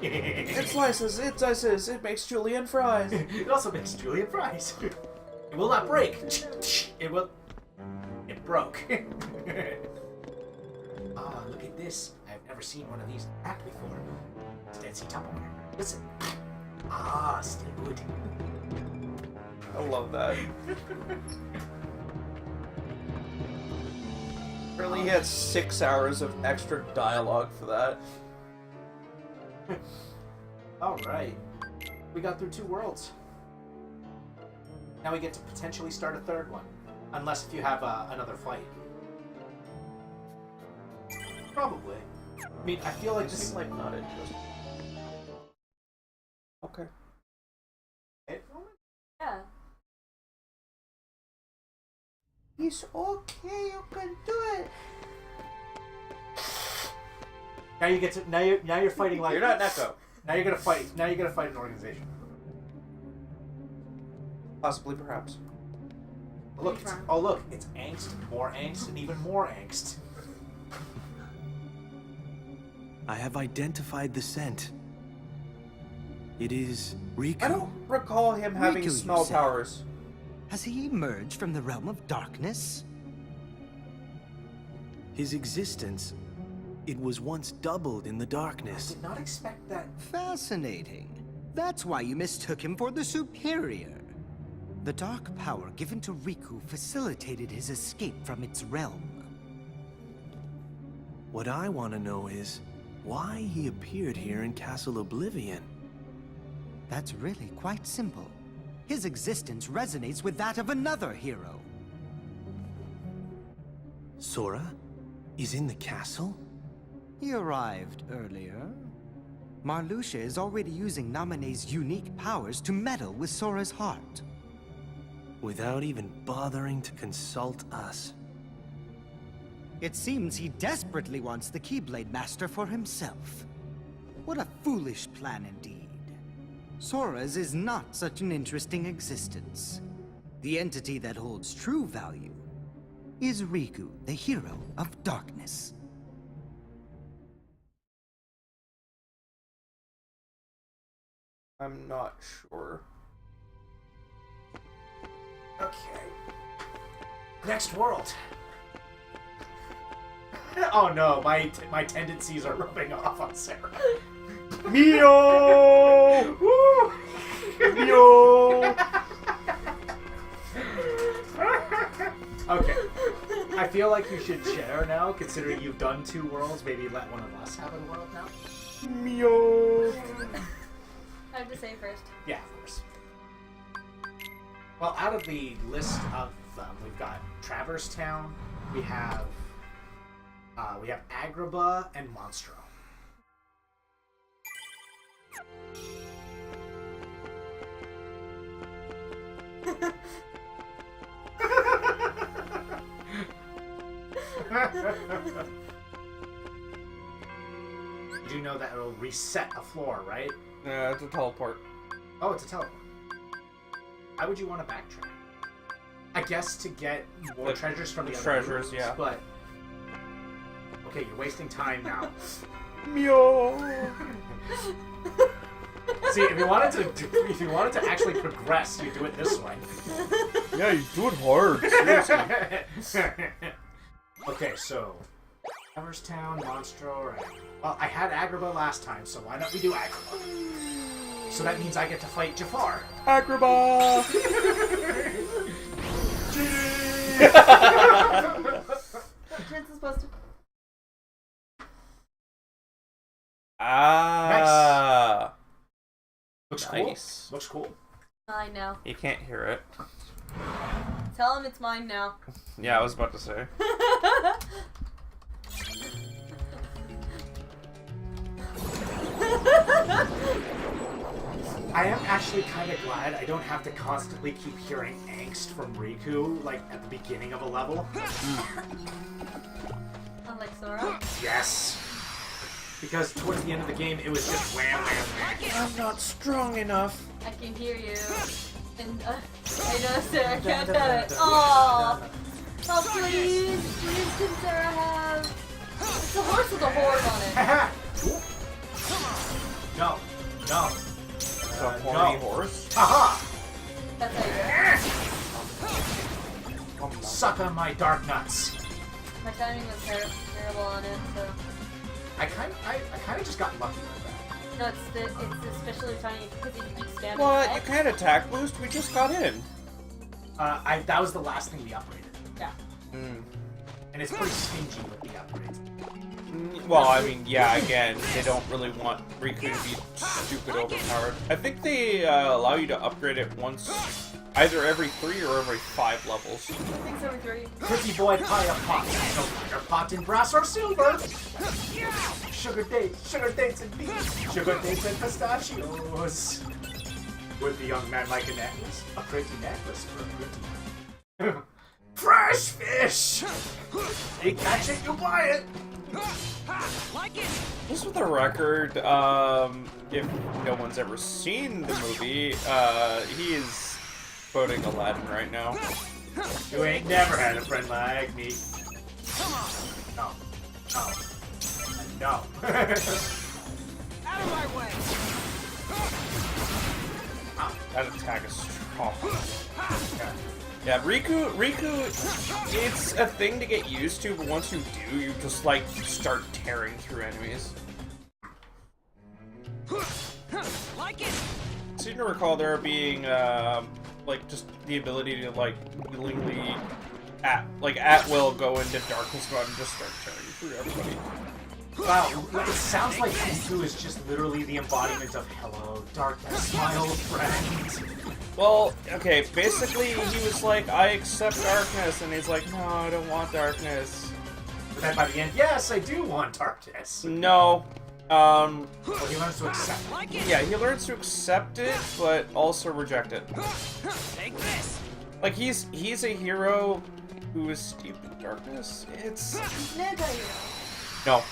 It slices, it dices, it makes julienne fries. It also makes julienne fries. It will not break. It will... It broke. Ah, look at this. I've never seen one of these act before. It's Dead Sea Tupperware. Listen. Ah, still good. I love that. Apparently he had 6 hours of extra dialogue for that. Alright. We got through 2 worlds. Now we get to potentially start a 3rd one. Unless if you have another fight. Probably. I mean, I feel like this is like not interesting. Okay. Yeah. It's okay, you can do it. Now you get to now you're fighting like You're not Neko. Now you're gonna fight. Now you're gonna fight an organization. Possibly, perhaps. Look, look, it's angst, and even more angst. I have identified the scent. It is Riku. I don't recall him having Riku, smell you said. powers. Has he emerged from the realm of darkness? His existence, it was once doubled in the darkness. I did not expect that. Fascinating. That's why you mistook him for the Superior. The dark power given to Riku facilitated his escape from its realm. What I want to know is why he appeared here in Castle Oblivion. That's really quite simple. His existence resonates with that of another hero. Sora is in the castle? He arrived earlier. Marluxia is already using Naminé's unique powers to meddle with Sora's heart. Without even bothering to consult us. It seems he desperately wants the Keyblade Master for himself. What a foolish plan indeed. Sora's is not such an interesting existence. The entity that holds true value is Riku, the hero of darkness. I'm not sure. Okay. Next world. Oh no, my tendencies are rubbing off on Sarah. Mio! Woo! Mio! Okay. I feel like you should share now, considering you've done 2 worlds. Maybe let one of us have a world now. Mio! I have to say first. Yeah, of course. Well, out of the list of them, we've got Traverse Town, we have Agrabah and Monstro. You do know that it'll reset a floor, right? Yeah, it's a teleport. Oh, it's a teleport. Why would you want to backtrack? I guess to get more treasures from the other treasures, rooms, yeah. But okay, you're wasting time now. Mio! See, if you wanted to actually progress, you do it this way. Yeah, you do it hard. Seriously. Okay, so Traverse Town, Monstro, right? Well, I had Agrabah last time, so why don't we do Agrabah? So that means I get to fight Jafar. Agrabah! Prince is supposed to. Ah. Looks nice. Cool. Looks cool. Mine now. You can't hear it. Tell him it's mine now. Yeah, I was about to say. I am actually kind of glad I don't have to constantly keep hearing angst from Riku, like, at the beginning of a level. Unlike Sora? Yes. Because towards the end of the game, it was just wham, wham, wham. I'm not strong enough. I can hear you. And I know Sarah can't have it. Aww. Oh, please. Please, can Sarah have... It's a horse with a horn on it. No. No. It's a horny horse? Haha! That's how you Suck on my dark nuts. My timing was terrible on it, so... I kind of just got lucky with that. No, it's especially tiny because you keep spamming. What? You can't attack boost? We just got in. That was the last thing we upgraded. Yeah. And it's pretty stingy with the upgrades. Well, I mean, yeah, again, they don't really want Riku to be stupid overpowered. I think they allow you to upgrade it once, either every 3 or every 5 levels. I think it's every 3. Pretty boy pie a pot. No matter pot in brass or silver. Sugar dates and beans. Sugar dates and pistachios. Would the young man like a necklace? A pretty necklace for a pretty man. Fresh fish! You catch it, you buy it! Just for the record, if no one's ever seen the movie, he is quoting Aladdin right now. You ain't never had a friend like me. No. No. No. Out of my way! That attack is strong. Yeah, Riku, it's a thing to get used to, but once you do, you just, like, start tearing through enemies. Like it. I seem to recall there being, like, just the ability to, like, willingly, at will go into darkness mode and just start tearing through everybody. Wow, it sounds like Riku is just literally the embodiment of hello, darkness, my old friend. Well, okay, basically he was like, I accept darkness, and he's like, no, I don't want darkness. But then by the end, yes, I do want darkness. No. Well, he learns to accept it. Yeah, he learns to accept it, but also reject it. Take this. Like, he's a hero who is steeped in darkness. It's... No,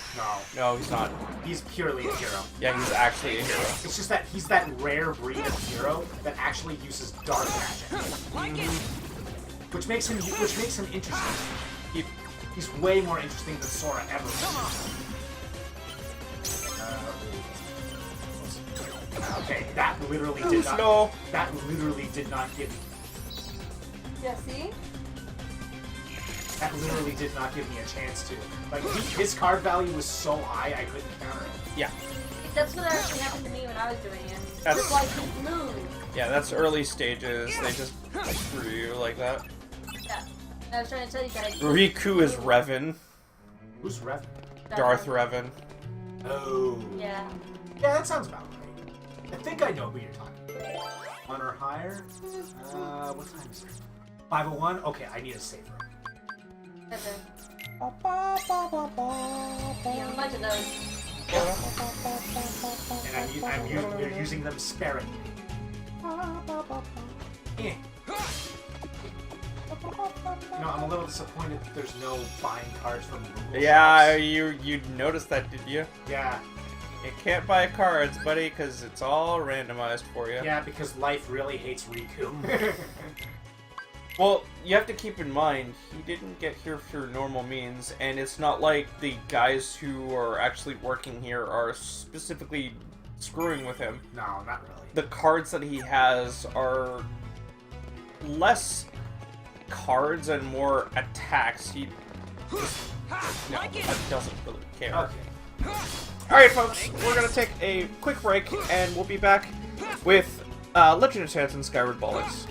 he's not. He's purely a hero. Yeah, he's actually a hero. It's just that he's that rare breed of hero that actually uses dark magic, which makes him interesting. He's way more interesting than Sora ever was. Okay, that literally did not. No. That literally did not give. Yeah, see? That literally did not give me a chance to. Like, his card value was so high, I couldn't counter it. Yeah. That's what actually happened to me when I was doing it. That's- Just like he flew. Yeah, that's early stages. They just screw you like that. Yeah. I was trying to tell you guys. Riku is Revan. Who's Revan? Darth Revan. Oh. Yeah. Yeah, that sounds about right. I think I know who you're talking about. 1 or higher? What time is it? 5:01? Okay, I need a save room. Okay. Yeah, a bunch of those. And you're using them sparingly. Eh. You know, I'm a little disappointed that there's no buying cards from Google. Yeah, you noticed that, did you? Yeah. You can't buy cards, buddy, because it's all randomized for you. Yeah, because life really hates Riku. Well, you have to keep in mind, he didn't get here through normal means, and it's not like the guys who are actually working here are specifically screwing with him. No, not really. The cards that he has are less cards and more attacks. He just, doesn't really care. Okay. Alright, folks, we're going to take a quick break, and we'll be back with Legend of Sands and Skyward Bollocks.